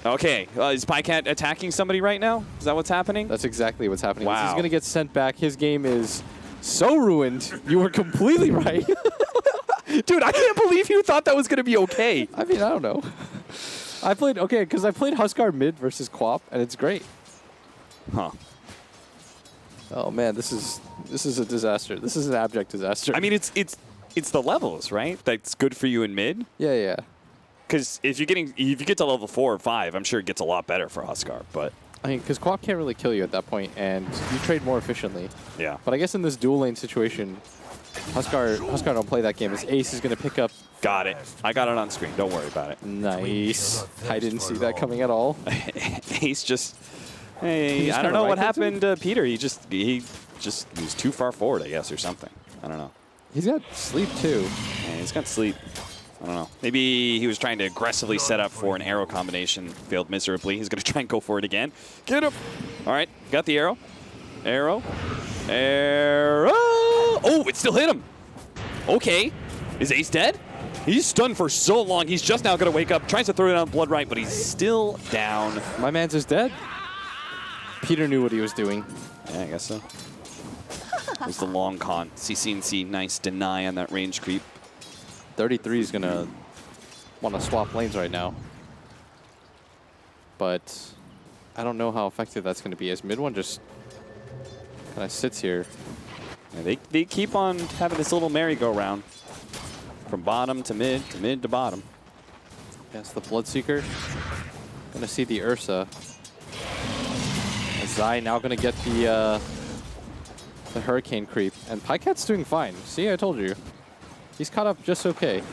Okay, is Pycat attacking somebody right now? Is that what's happening? That's exactly what's happening. He's Wow. going to get sent back. His game is so ruined. You were completely right. Dude, I can't believe you thought that was going to be okay. I mean, I don't know. I played, okay, because I played Huskar mid versus Quap, and it's great. Huh. Oh, man, this is a disaster. This is an abject disaster. I mean, it's the levels, right? That's good for you in mid. yeah, yeah. Because if you get to level 4 or 5, I'm sure it gets a lot better for Huskar. But I mean, because Quap can't really kill you at that point, and you trade more efficiently. yeah, But I guess in this dual lane situation, Huskar don't play that game. His ace is going to pick up. got it. I got it on screen. Don't worry about it. Nice. I didn't see that coming at all. He's just. Hey, just I don't kinda know what right-clicked him? happened to Peter. He was too far forward, I guess, or something. I don't know. He's got sleep, too. Yeah, he's got sleep. I don't know. Maybe he was trying to aggressively set up for an arrow combination. Failed miserably. He's going to try and go for it again. Get him. All right. Got the arrow. Arrow. Arrow. Oh, it still hit him. Okay. Is Ace dead? He's stunned for so long. He's just now going to wake up. Tries to throw it on Blood Right, but he's still down. My man's is dead. Peter knew what he was doing. Yeah, I guess so. It was the long con. CC&C, nice deny on that range creep. 33 is going to want to swap lanes right now. But I don't know how effective that's going to be, as mid one just kind of sits here. Yeah, they keep on having this little merry-go-round. From bottom to mid to bottom. Yes, the Bloodseeker. Going to see the Ursa. Zai now going to get the Hurricane creep. And Pycat's doing fine. See, I told you. He's caught up just okay.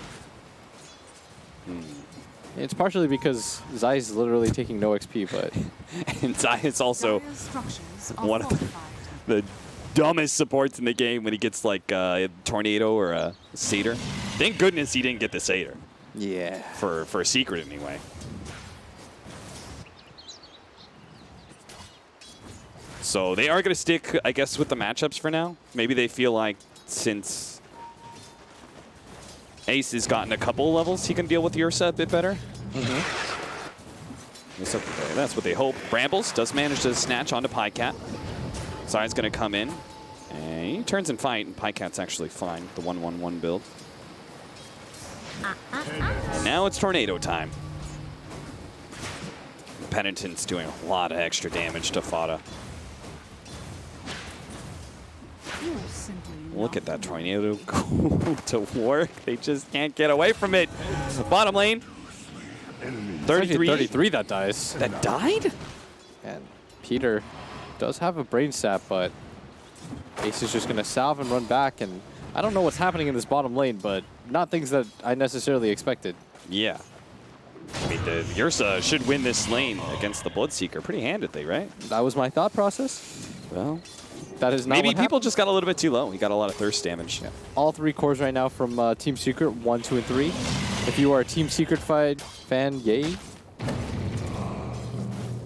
It's partially because Zai's literally taking no XP, but... And Zai is also Dire's structures are one of fortified. the dumbest supports in the game when he gets like a Tornado or a Satyr. Thank goodness he didn't get the Satyr. Yeah. For a secret anyway. So they are going to stick, I guess, with the matchups for now. Maybe they feel like since Ace has gotten a couple of levels, he can deal with the Ursa a bit better. That's what they hope. Brambles does manage to snatch onto Pycat. Zai's going to come in. And he turns and fight, and Pycat's actually fine. The 1-1-1 build. And now it's Tornado time. Penitent's doing a lot of extra damage to Fada. You're simply Look not at that the Tornado go to work. They just can't get away from it. Bottom lane. 33. 33 that dies. That died? And Peter does have a brain sap, but Ace is just going to salve and run back. And I don't know what's happening in this bottom lane, but not things that I necessarily expected. Yeah. I mean, the Ursa should win this lane against the Bloodseeker pretty handedly, right? That was my thought process. Well, That is not maybe what people happened. just got a little bit too low. He got a lot of thirst damage. All 3 cores right now from Team Secret, 1, 2, and 3. If you are a Team Secret fan, yay.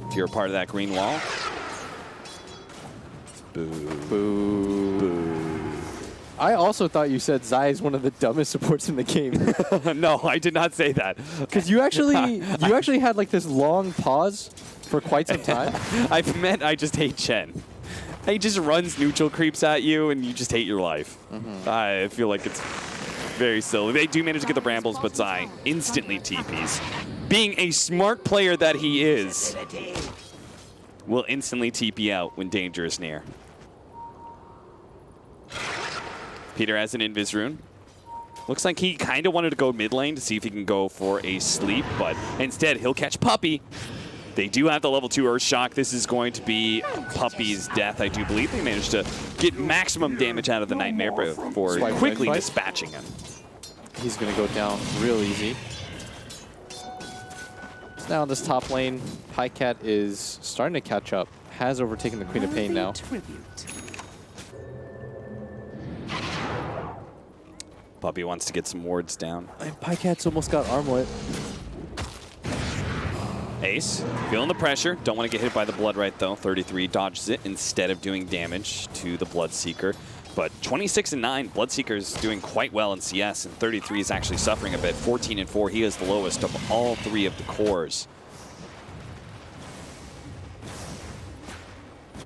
If you're a part of that green wall. Boo. Boo. Boo. I also thought you said Zai is one of the dumbest supports in the game. No, I did not say that. Because you actually had like this long pause for quite some time. I meant I just hate Chen. He just runs neutral creeps at you, and you just hate your life. I feel like it's very silly. They do manage to get the Brambles, but Zai instantly TPs. Being a smart player that he is, will instantly TP out when danger is near. Peter has an Invis rune. Looks like he kind of wanted to go mid lane to see if he can go for a sleep, but instead he'll catch Puppey. They do have the level 2 Earth Shock. This is going to be Puppey's death, I do believe. They managed to get maximum damage out of the Nightmare before quickly dispatching him. He's going to go down real easy. So now in this top lane, Pycat is starting to catch up. Has overtaken the Queen of Pain now. Puppey wants to get some wards down. And Pycat's almost got Armlet. Ace, feeling the pressure. Don't want to get hit by the Blood right though. 33 dodges it instead of doing damage to the Bloodseeker. But 26 and 9, Bloodseeker's doing quite well in CS, and 33 is actually suffering a bit. 14 and 4, he is the lowest of all 3 of the cores.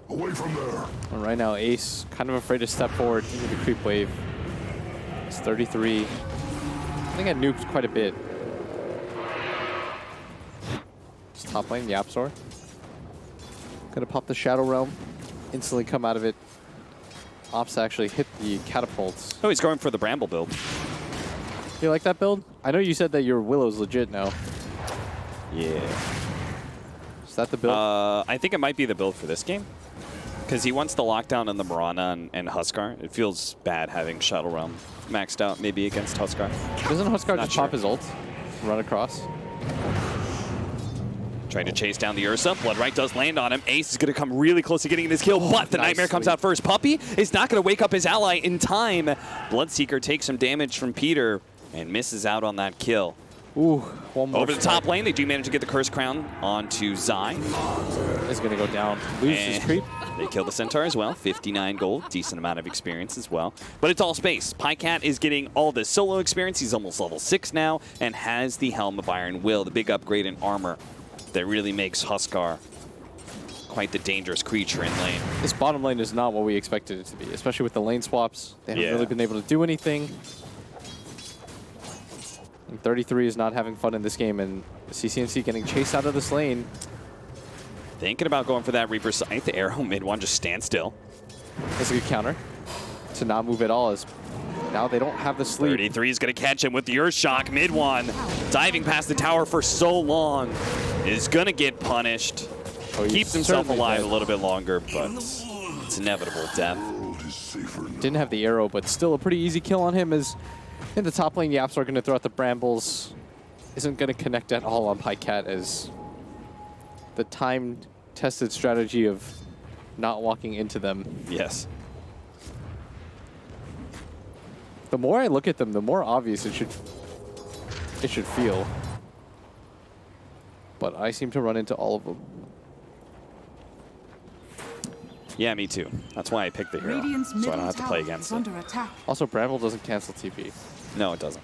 Away from there. And right now, Ace kind of afraid to step forward into the creep wave. It's 33. I think I nuked quite a bit. Just top lane, the Yapzor. Gonna pop the Shadow Realm. Instantly come out of it. Ops actually hit the catapults. Oh, he's going for the Bramble build. You like that build? I know you said that your Willow's legit now. Yeah. Is that the build? I think it might be the build for this game. Because he wants the lockdown on the Mirana and Huskar. It feels bad having Shadow Realm maxed out maybe against Huskar. Doesn't Huskar Not just sure. pop his ult? Run across? Trying to chase down the Ursa. Bloodright does land on him. Ace is going to come really close to getting this kill, but the Nightmare comes out first. Puppey is not going to wake up his ally in time. Bloodseeker takes some damage from Peter and misses out on that kill. Ooh, one more. Over the top lane, they do manage to get the Curse Crown onto Zai. Is going to go down. Loses his creep. They kill the Centaur as well. 59 gold. Decent amount of experience as well. But it's all space. Pycat is getting all the solo experience. He's almost level 6 now and has the Helm of Iron Will, the big upgrade in armor that really makes Huskar quite the dangerous creature in lane. This bottom lane is not what we expected it to be, especially with the lane swaps. They haven't really been able to do anything. And 33 is not having fun in this game, and CCNC getting chased out of this lane. Thinking about going for that Reaper Scythe. The arrow mid one just stand still. That's a good counter. To not move at all, as now they don't have the sleep. 33 is going to catch him with the Earth Shock mid one. Diving past the tower for so long is going to get punished. Oh, Keeps himself certainly alive dead. a little bit longer, but it's inevitable death. Didn't have the arrow, but still a pretty easy kill on him. As in the top lane, Yaps are going to throw out the Brambles. Isn't going to connect at all on Pycat, as the time-tested strategy of not walking into them. Yes. The more I look at them, the more obvious it should feel. But I seem to run into all of them. Yeah, me too. That's why I picked the hero, Radiant's so I don't middle have to play tower against is it. under attack. Also, Bramble doesn't cancel TP. No, it doesn't.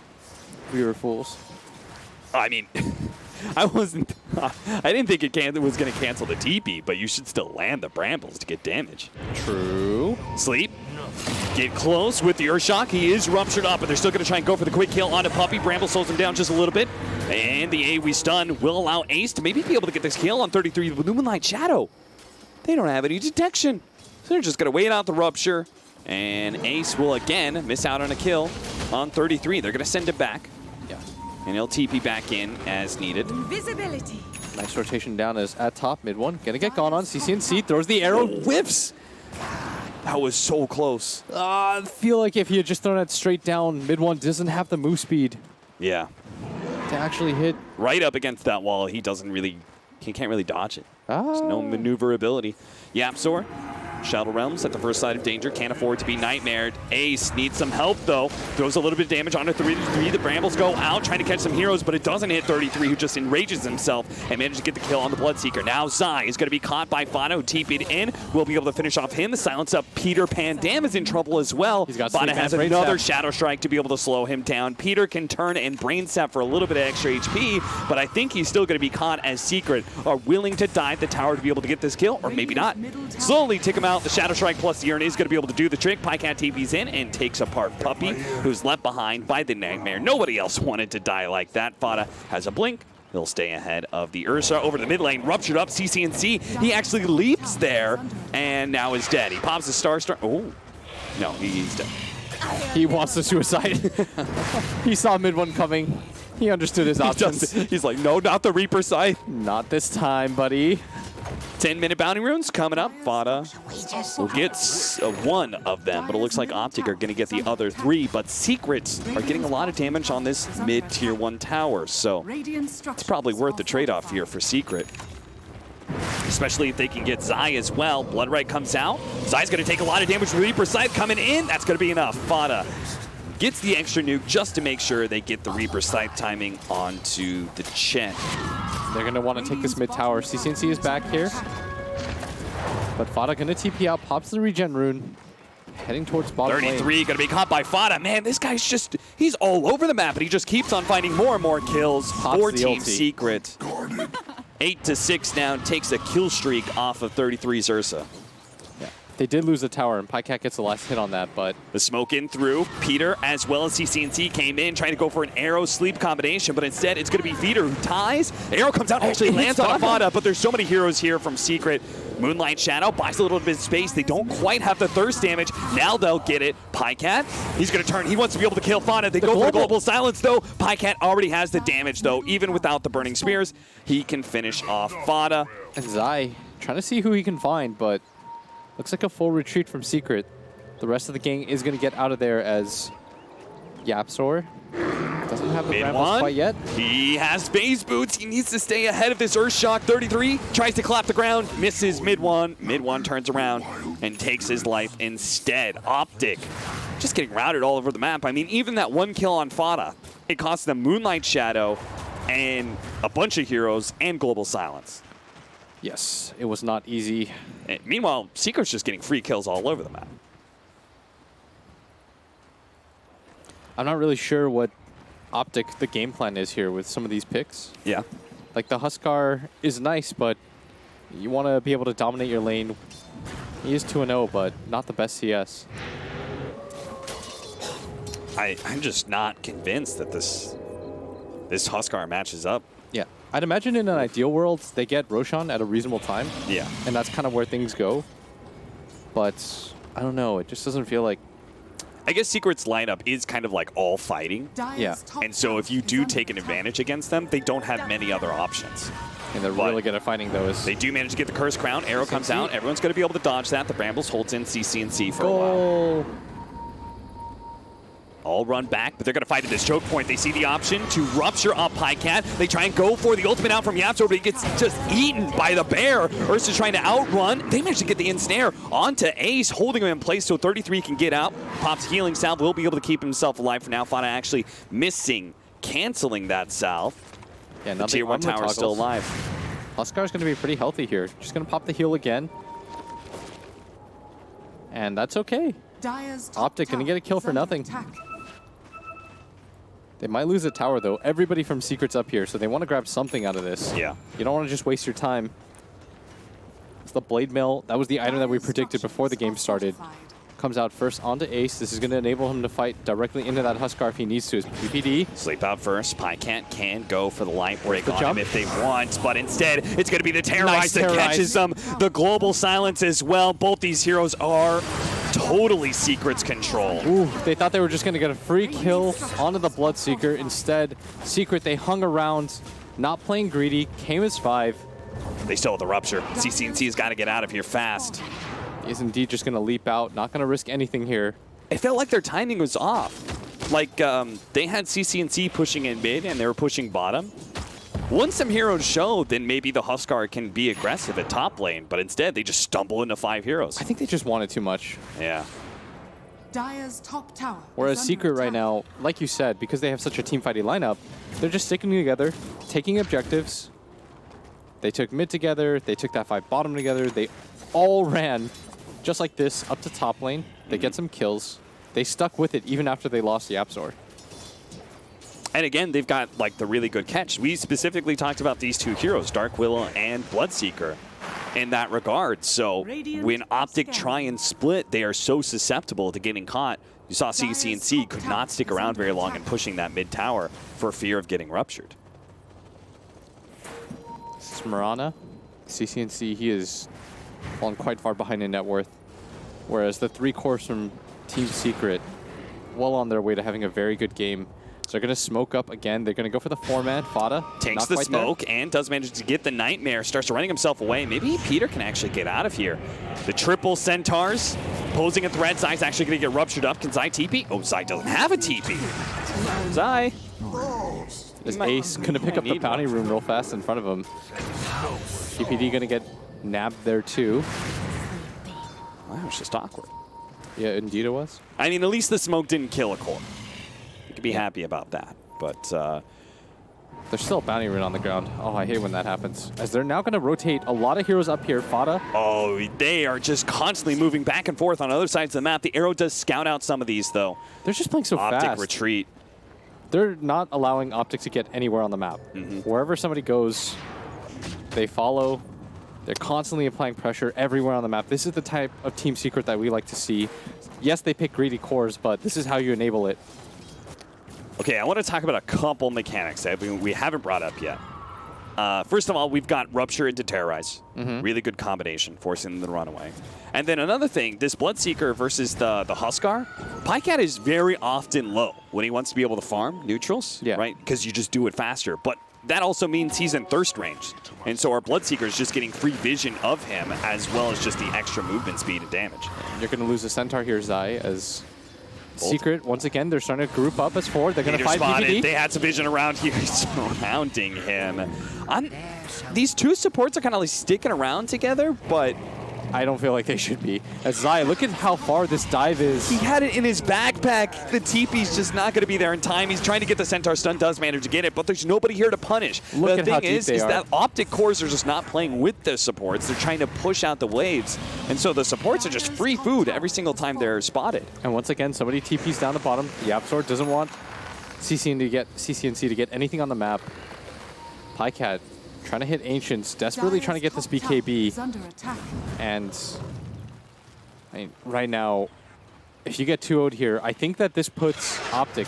We were fools. I mean, I didn't think it was going to cancel the TP, but you should still land the Brambles to get damage. True. Sleep. Get close with the Earth Shock. He is ruptured up, but they're still going to try and go for the quick kill onto Puppey. Bramble slows him down just a little bit. And the AoE stun will allow Ace to maybe be able to get this kill on 33 with Luminlight Shadow. They don't have any detection. So they're just going to wait out the rupture. And Ace will again miss out on a kill on 33. They're going to send him back. Yeah. And he'll TP back in as needed. Invisibility. Nice rotation down as at top, mid one. Gonna get gone on. CCNC throws the arrow, whiffs. That was so close. I feel like if he had just thrown it straight down, mid one doesn't have the move speed Yeah. to actually hit. Right up against that wall, he can't really dodge it. There's no Ah. maneuverability. Yapzor, Shadow Realms at the first side of danger, can't afford to be nightmared. Ace needs some help though. Throws a little bit of damage onto 33. The Brambles go out, trying to catch some heroes, but it doesn't hit 33, who just enrages himself and manages to get the kill on the Bloodseeker. Now Zai is going to be caught by Fana, who TP'd in. We'll be able to finish off him. The silence up Peter Pan Dam is in trouble as well. He's got Fana Sleep has and Brain another Sap. Shadow Strike to be able to slow him down. Peter can turn and Brain Sap for a little bit of extra HP, but I think he's still going to be caught as Secret are willing to dive the tower to be able to get this kill, or maybe not. Slowly take him out out. The Shadow Strike plus the Urn is going to be able to do the trick. Pycat TP's in and takes apart Puppey, who's left behind by the Nightmare. Nobody else wanted to die like that. Fada has a blink. He'll stay ahead of the Ursa over the mid lane. Ruptured up CCNC. He actually leaps there and now is dead. He pops a Star. Oh, no, he's dead. He wants the suicide. He saw mid one coming. He understood his options. He's like, no, not the Reaper Scythe. Not this time, buddy. 10-minute bounty runes coming up. Fada will get one of them, but it looks like Optic are going to get the other 3. But Secrets are getting a lot of damage on this mid-tier 1 tower, so it's probably worth the trade-off here for Secret. Especially if they can get Zai as well. Bloodright comes out. Zai's going to take a lot of damage from Reaper Scythe coming in. That's going to be enough. Fada gets the extra nuke just to make sure they get the Reaper Scythe timing onto the Chen. They're going to want to take this mid tower. CCNC is back here. But Fada going to TP out, pops the regen rune, heading towards bottom 33 lane. going to be caught by Fada. Man, this guy's just, he's all over the map, and he just keeps on finding more and more kills Pops for the Team ulti. Secret. 8-6 now, takes a kill streak off of 33's Ursa. Yeah. They did lose the tower, and Pycat gets the last hit on that, but The smoke in through. Peter, as well as CCNC, came in trying to go for an arrow sleep combination, but instead it's going to be Feeder who ties. Arrow comes out, actually lands on Fada, but there's so many heroes here from Secret. Moonlight Shadow buys a little bit of space. They don't quite have the thirst damage. Now they'll get it. Pycat, he's going to turn. He wants to be able to kill Fada. They go for the global silence, though. Pycat already has the damage, though. Even without the burning spears, he can finish off Fada. and Zai trying to see who he can find, but looks like a full retreat from Secret. The rest of the gang is going to get out of there as Yapzor doesn't have the Mid brambles one. quite yet. He has base boots. He needs to stay ahead of this Earthshock. 33 tries to clap the ground, misses mid one. Mid one turns around and takes his life instead. Optic just getting routed all over the map. I mean, even that one kill on Fada, it cost them Moonlight Shadow and a bunch of heroes and global silence. Yes, it was not easy. And meanwhile, Secret's just getting free kills all over the map. I'm not really sure what Optic, the game plan is here with some of these picks. Yeah. Like the Huskar is nice, but you want to be able to dominate your lane. He is 2-0, but not the best CS. I'm just not convinced that this Huskar matches up. Yeah. I'd imagine in an ideal world, they get Roshan at a reasonable time. Yeah. And that's kind of where things go. But I don't know. It just doesn't feel like... I guess Secret's lineup is kind of like all fighting. Yeah. And so if you do take an advantage against them, they don't have many other options. And they're But really good at fighting those. They do manage to get the Curse Crown. Arrow comes out. Everyone's going to be able to dodge that. The Brambles holds in CCNC for a while. Goal. All run back, but they're going to fight at this choke point. They see the option to rupture up Pycat. They try and go for the ultimate out from Yapzor, but he gets just eaten by the bear. Ursa's trying to outrun. They manage to get the ensnare onto Ace, holding him in place so 33 can get out. Pops healing salve, will be able to keep himself alive for now. Fada actually missing, canceling that salve. Yeah, The tier 1 tower is still alive. Huskar's going to be pretty healthy here. Just going to pop the heal again. And that's okay. Optic gonna get a kill for nothing. They might lose a tower, though. Everybody from Secret's up here, so they want to grab something out of this. Yeah. You don't want to just waste your time. It's the Blade Mill. That was the item that we predicted before the game started. Comes out first onto Ace. This is going to enable him to fight directly into that Huskar if he needs to. His PPD. Sleep out first. Pycat can go for the light break The on jump. him if they want, but instead it's going to be the Terrorize Nice that Terrorize. catches them. The global silence as well. Both these heroes are totally Secret's control. Ooh, they thought they were just going to get a free kill onto the Bloodseeker. Instead, Secret, they hung around, not playing greedy, came as 5. They still have the rupture. CCNC's got to get out of here fast. He is indeed just going to leap out, not going to risk anything here. It felt like their timing was off. Like, they had CCNC pushing in mid and they were pushing bottom. Once some heroes show, then maybe the Huskar can be aggressive at top lane, but instead they just stumble into 5 heroes. I think they just wanted too much. Yeah. Dire's top tower. Whereas is under Secret right attack. now, like you said, because they have such a team-fighting lineup, they're just sticking together, taking objectives. They took mid together, they took that 5 bottom together, they all ran just like this up to top lane. They get some kills. They stuck with it even after they lost the Yapzor. And again, they've got like the really good catch. We specifically talked about these 2 heroes, Dark Willow and Bloodseeker. in that regard. So when Optic try and split, they are so susceptible to getting caught. You saw CCNC could not stick around very long in pushing that mid tower for fear of getting ruptured. This is Marana. CCNC, he is fallen quite far behind in net worth. Whereas the 3 cores from Team Secret, well on their way to having a very good game. So they're going to smoke up again. They're going to go for the 4-man. Fada takes the smoke and does manage to get the Nightmare. Starts running himself away. Maybe Peter can actually get out of here. The triple Centaurs posing a threat. Zai's actually going to get ruptured up. Can Zai TP? Oh, Zai doesn't have a TP. Zai. Is Ace going to pick up the bounty room real fast in front of him? PPD going to get nabbed there too. Wow, it's just awkward. Yeah, indeed it was. I mean, at least the smoke didn't kill a core. You could be happy about that. But there's still a bounty rune on the ground. Oh, I hate when that happens. As they're now going to rotate a lot of heroes up here. Fada. Oh, they are just constantly moving back and forth on other sides of the map. The arrow does scout out some of these, though. They're just playing so fast. Optic retreat. They're not allowing Optic to get anywhere on the map. Wherever somebody goes, they follow. They're constantly applying pressure everywhere on the map. This is the type of Team Secret that we like to see. Yes, they pick greedy cores, but this is how you enable it. Okay, I want to talk about a couple mechanics that we haven't brought up yet. First of all, we've got Rupture into Terrorize. Really good combination, forcing them to run away. And then another thing, this Bloodseeker versus the Huskar, Pycat is very often low when he wants to be able to farm neutrals, right? Because you just do it faster. But that also means he's in thirst range. And so our Bloodseeker is just getting free vision of him as well as just the extra movement speed and damage. You're going to lose a Centaur here, Zai, as Secret, once again, they're starting to group up as 4. They're going to fight PPD. They had some vision around here surrounding him. These 2 supports are kind of like sticking around together, but I don't feel like they should be. As Zai, look at how far this dive is. He had it in his backpack. The TP's just not going to be there in time. He's trying to get the Centaur stun, does manage to get it, but there's nobody here to punish. Look the at how thing deep is they are. that Optic cores are just not playing with the supports. They're trying to push out the waves, and so the supports are just free food every single time they're spotted. And once again, somebody TP's down the bottom. The Absol doesn't want CCNC to get anything on the map. Pycat trying to hit Ancients, desperately trying to get this BKB. And I mean, right now, if you get 2-0'd here, I think that this puts Optic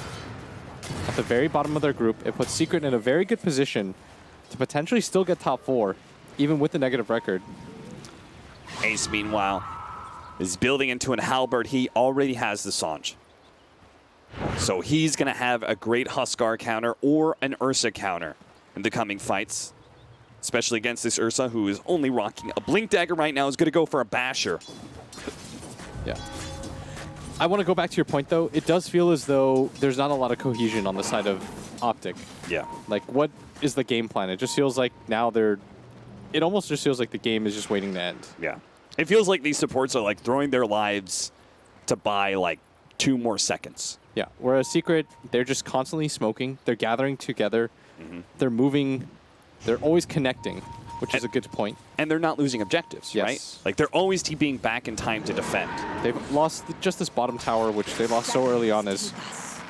at the very bottom of their group. It puts Secret in a very good position to potentially still get top 4, even with the negative record. Ace, meanwhile, is building into an halberd. He already has the Sange. So he's going to have a great Huskar counter or an Ursa counter in the coming fights. Especially against this Ursa, who is only rocking a Blink Dagger right now, is going to go for a Basher. Yeah. I want to go back to your point, though. It does feel as though there's not a lot of cohesion on the side of Optic. Yeah. Like, what is the game plan? It just feels like now it almost just feels like the game is just waiting to end. Yeah. It feels like these supports are like throwing their lives to buy like 2 more seconds. Yeah. Whereas Secret, they're just constantly smoking. They're gathering together. They're moving. They're always connecting, which is a good point. And they're not losing objectives, right? Like, they're always TPing back in time to defend. They've lost just this bottom tower, which they lost so early on as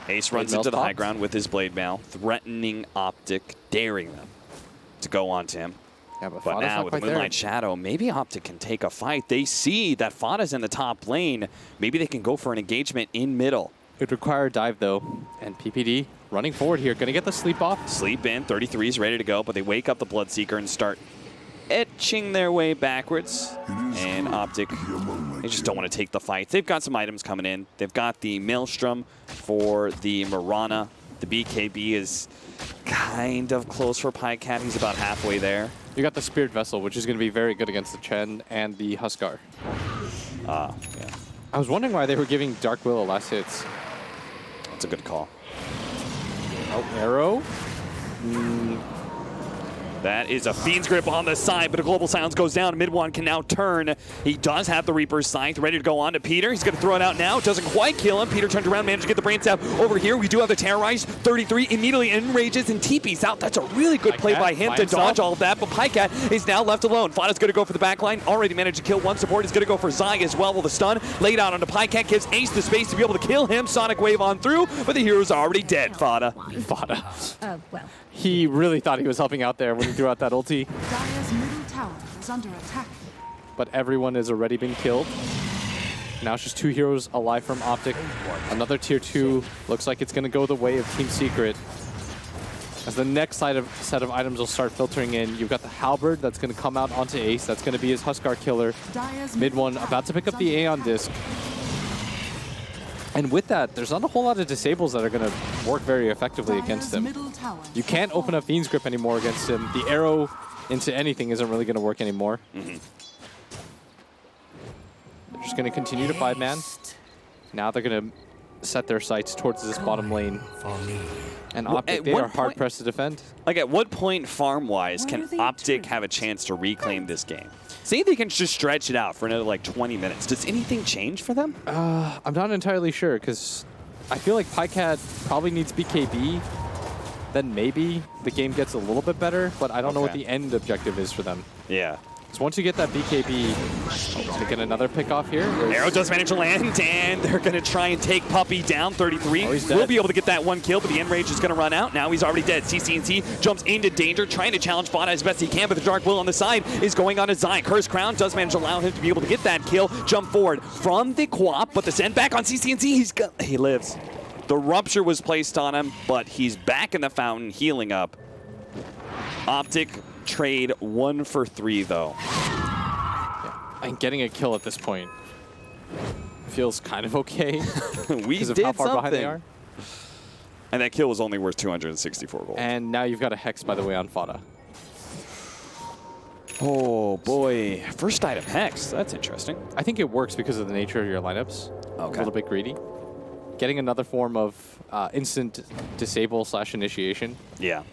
Ace runs into the high ground with his Blade Mail, threatening Optic, daring them to go on to him. Yeah, but now with the Moonlight Shadow, maybe Optic can take a fight. They see that Fada's in the top lane. Maybe they can go for an engagement in middle. It would require a dive, though. And PPD running forward here. Going to get the sleep off. Sleep in. 33 is ready to go, but they wake up the Bloodseeker and start etching their way backwards. And Optic, they just don't want to take the fight. They've got some items coming in. They've got the Maelstrom for the Marana. The BKB is kind of close for Pycat. He's about halfway there. You got the Spirit Vessel, which is going to be very good against the Chen and the Huskar. Yeah. I was wondering why they were giving Dark Willow last hits. That's a good call. Oh, arrow. That is a Fiend's Grip on the side, but a Global Silence goes down. Mid one can now turn. He does have the Reaper's Scythe ready to go on to Peter. He's going to throw it out now. Doesn't quite kill him. Peter turns around, manages to get the Brain Stab over here. We do have the Terrorize. 33 immediately enrages and TP's out. That's a really good play by him to dodge all of that, but Pycat is now left alone. Fada's going to go for the backline. Already managed to kill one support. He's going to go for Zai as well. Well, the stun laid out onto Pycat gives Ace the space to be able to kill him. Sonic Wave on through, but the hero's already dead, Fada. Well. He really thought he was helping out there when he threw out that ulti. Dire's middle tower is under attack. but everyone has already been killed. Now it's just 2 heroes alive from Optic. Another tier 2. Looks like it's going to go the way of Team Secret. As the next set of items will start filtering in, you've got the Halberd that's going to come out onto Ace. That's going to be his Huskar killer. Mid one about to pick up the Aeon Disc. And with that, there's not a whole lot of disables that are going to work very effectively against him. You can't open up Fiend's Grip anymore against him. The arrow into anything isn't really going to work anymore. They're just going to continue to 5-man. Now they're going to set their sights towards this bottom lane. And Optic, they are hard-pressed to defend. Like, at what point, farm-wise, can Optic have a chance to reclaim this game? Say they can just stretch it out for another, like, 20 minutes. Does anything change for them? I'm not entirely sure, because I feel like Pycat probably needs BKB. Then maybe the game gets a little bit better, but I don't know what the end objective is for them. Yeah. So once you get that BKB, they get another pick off here. Arrow does manage to land, and they're going to try and take Puppey down. 33. Will be able to get that 1 kill, but the Enrage is going to run out. Now he's already dead. CCNC jumps into danger, trying to challenge Fada as best he can, but the Dark Will on the side is going on his Zai. Curse Crown does manage to allow him to be able to get that kill. Jump forward from the Quap, but the send back on CCNC, he lives. The Rupture was placed on him, but he's back in the fountain, healing up. Optic trade 1 for 3, though. And getting a kill at this point feels kind of okay. We of did how far something. behind they are. And that kill was only worth 264 gold. And now you've got a Hex, by the way, on Fada. Oh, boy. First item Hex. That's interesting. I think it works because of the nature of your lineups. Okay. A little bit greedy. Getting another form of instant disable / initiation. Yeah.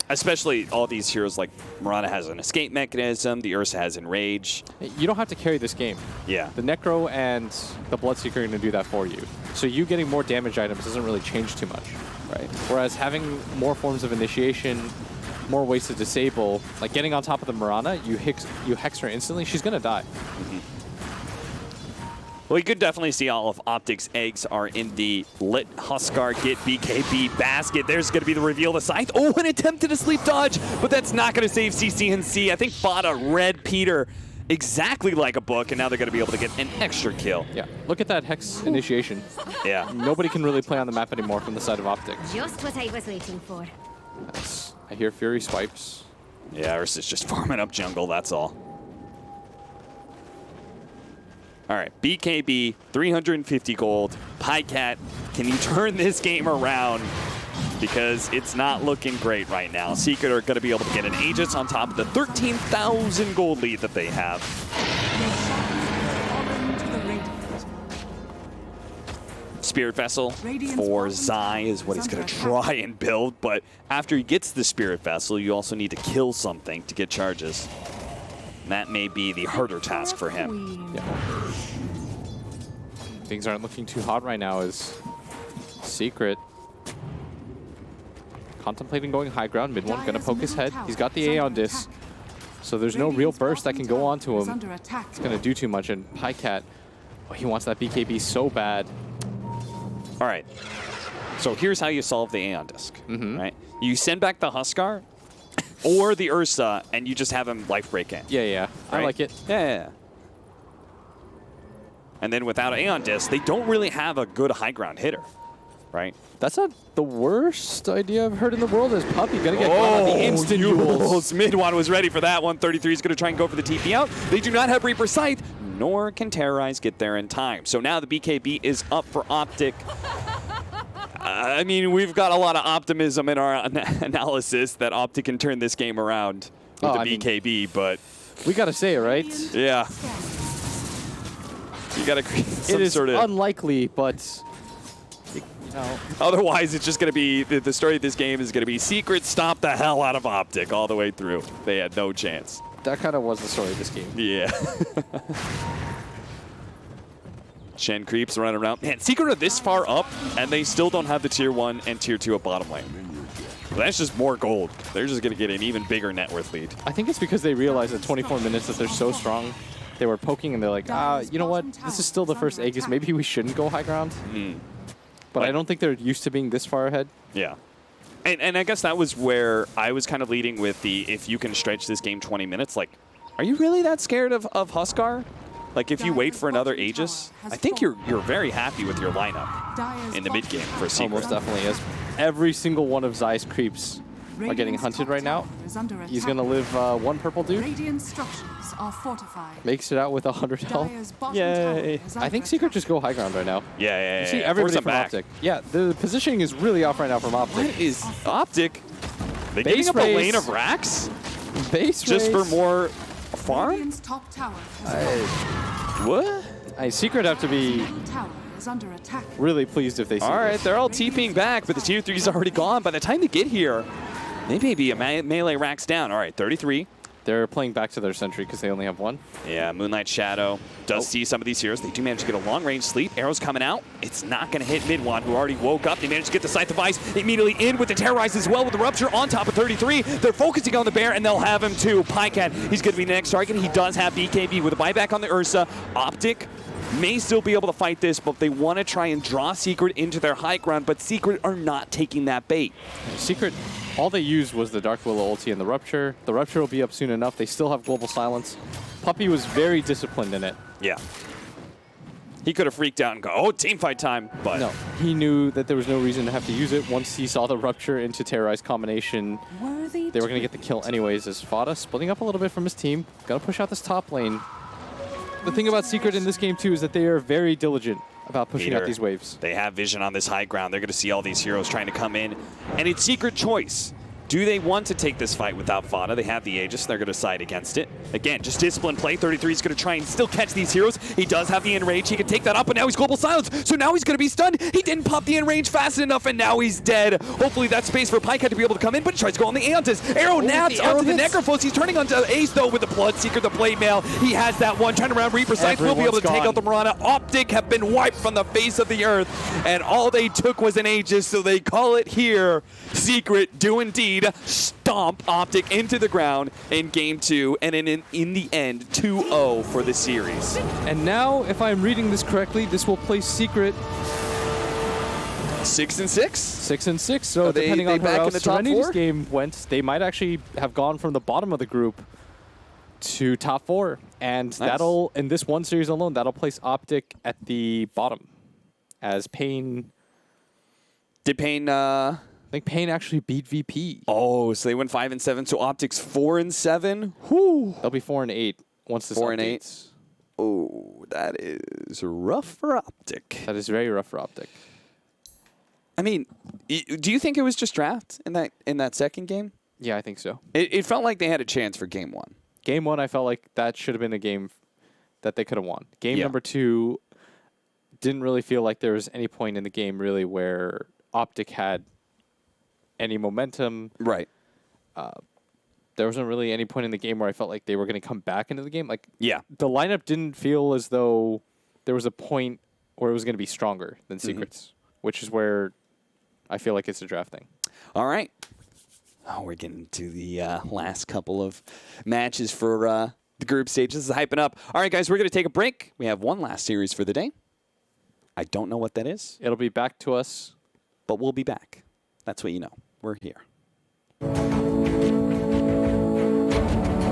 Especially all these heroes, like Mirana has an escape mechanism, the Ursa has Enrage. You don't have to carry this game. Yeah. The Necro and the Bloodseeker are going to do that for you. So you getting more damage items doesn't really change too much. Right. Whereas having more forms of initiation, more ways to disable, like getting on top of the Mirana, you hex her instantly, she's going to die. Well, you could definitely see all of Optic's eggs are in the Lit Huskar Get BKB basket. There's going to be the reveal of the Scythe. Oh, an attempted a sleep dodge, but that's not going to save CCNC. I think Fada read Peter exactly like a book, and now they're going to be able to get an extra kill. Yeah, look at that Hex initiation. Yeah. Nobody can really play on the map anymore from the side of Optic. Just what I was waiting for. I hear Fury swipes. Yeah, Ursa's just farming up jungle, that's all. All right, BKB, 350 gold. Pycat, can you turn this game around? Because it's not looking great right now. Secret are going to be able to get an Aegis on top of the 13,000 gold lead that they have. Spirit Vessel for Zai is what he's going to try and build, but after he gets the Spirit Vessel, you also need to kill something to get charges. And that may be the harder task for him. Yeah. Things aren't looking too hot right now as Secret contemplating going high ground. Mid one, gonna poke his head. He's got the Aeon Disc, so there's no real burst that can go onto him. It's gonna do too much, and Pycat, oh, he wants that BKB so bad. All right, so here's how you solve the Aeon Disc, right? You send back the Huskar or the Ursa, and you just have him life break in. Yeah, right? I like it. Yeah. And then without Aeon Disc, they don't really have a good high ground hitter, right? That's not the worst idea I've heard in the world. Is Puppey gonna get caught on the instant duels? Mid one was ready for that one. 33 is going to try and go for the TP out. They do not have Reaper Scythe, nor can Terrorize get there in time. So now the BKB is up for Optic. I mean, we've got a lot of optimism in our analysis that Optic can turn this game around with the BKB, but we got to say it, right? Yeah. You got to create some sort of... It is unlikely, but... You know. Otherwise, it's just going to be... The story of this game is going to be Secret stop the hell out of Optic all the way through. They had no chance. That kind of was the story of this game. Yeah. Shen creeps running around. Man, Secret are this far up, and they still don't have the tier 1 and tier 2 at bottom lane. Well, that's just more gold. They're just going to get an even bigger net worth lead. I think it's because they realized at 24 minutes that they're so strong. They were poking, and they're like, you know what? This is still the first Aegis. Maybe we shouldn't go high ground. But I don't think they're used to being this far ahead. Yeah. And I guess that was where I was kind of leading with the, if you can stretch this game 20 minutes, like, Are you really that scared of Huskar? Like, if you wait Dire's for another bottom Aegis, tower has I think fallen. you're very happy with your lineup Dire's in the bottom mid game tower for is Secret. Almost definitely is. Every single one of Zai's creeps are getting Radiant's hunted top right now. tower is under He's attack. going to live one purple dude. Radiant structures are fortified. Makes it out with 100 health. Dire's bottom Yay. tower is I under think Secret attack. just go high ground right now. Yeah. You see Force everybody them from back. Optic. Yeah, the positioning is really off right now from Optic. What is Optic? They Base giving up a race. lane of racks Base just for race. more farm? Radiant's top tower has fallen. What? Secret have to be Middle tower is under attack. really pleased if they see All right, this. they're all TPing back, but the tier 3's already gone. By the time they get here, they may be a melee racks down. All right, 33. They're playing back to their sentry because they only have one. Yeah, Moonlight Shadow does see some of these heroes. They do manage to get a long-range sleep. Arrows coming out. It's not going to hit Midwan, who already woke up. They managed to get the Scythe Device immediately in with the Terrorize as well with the Rupture on top of 33. They're focusing on the Bear, and they'll have him too. Pycat, he's going to be the next target. He does have BKB with a buyback on the Ursa. Optic may still be able to fight this, but they want to try and draw Secret into their high ground, but Secret are not taking that bait. Secret, all they used was the Dark Willow ulti and the Rupture. The Rupture will be up soon enough. They still have Global Silence. Puppey was very disciplined in it. Yeah. He could have freaked out and go, oh, team fight time, but No, he knew that there was no reason to have to use it. Once he saw the Rupture into Terrorize combination, Worthy they were going to get the kill anyways as Fada splitting up a little bit from his team. Got to push out this top lane. The thing about Secret in this game, too, is that they are very diligent about pushing out Peter, these waves. They have vision on this high ground. They're going to see all these heroes trying to come in. And it's Secret choice. Do they want to take this fight without Fada? They have the Aegis. They're going to side against it. Again, just disciplined play. 33 is going to try and still catch these heroes. He does have the Enrage. He can take that up, but now he's Global Silence. So now he's going to be stunned. He didn't pop the Enrage fast enough, and now he's dead. Hopefully that's space for Pycat to be able to come in, but he tries to go on the Aeontis. Arrow naps the arrow onto the hits. Necrophos. He's turning onto Ace, though, with the Bloodseeker, the Blade Mail. He has that one. Trying around Reaper Sights. Will be able to take Everyone's out the Mirana. Optic have been wiped from the face of the earth, and all they took was an Aegis, so they call it here. Secret do indeed stomp Optic into the ground in Game 2, and in the end, 2-0 for the series. And now, if I'm reading this correctly, this will place Secret 6-6? 6-6. So Are they depending on back how in the top Serenity's four? game went, they might actually have gone from the bottom of the group to top 4. And that'll, in this one series alone, that'll place Optic at the bottom. As Pain, Did Pain, I think Pain actually beat VP. oh, so they went 5-7, so Optic's 4-7? Whew. They'll be 4-8 once this 4-8. updates. Oh, that is rough for Optic. That is very rough for Optic. I mean, do you think it was just draft in that second game? Yeah, I think so. It felt like they had a chance for Game 1. Game 1, I felt like that should have been a game that they could have won. Game Yeah. number 2, didn't really feel like there was any point in the game really where Optic had any momentum. Right. There wasn't really any point in the game where I felt like they were going to come back into the game. Like, Yeah. the lineup didn't feel as though there was a point where it was going to be stronger than Secrets, which is where I feel like it's a draft thing. All right. Oh, we're getting to the last couple of matches for the group stage. This is hyping up. All right, guys, we're going to take a break. We have one last series for the day. I don't know what that is, It'll be back to us. but we'll be back. That's what you know. We're here.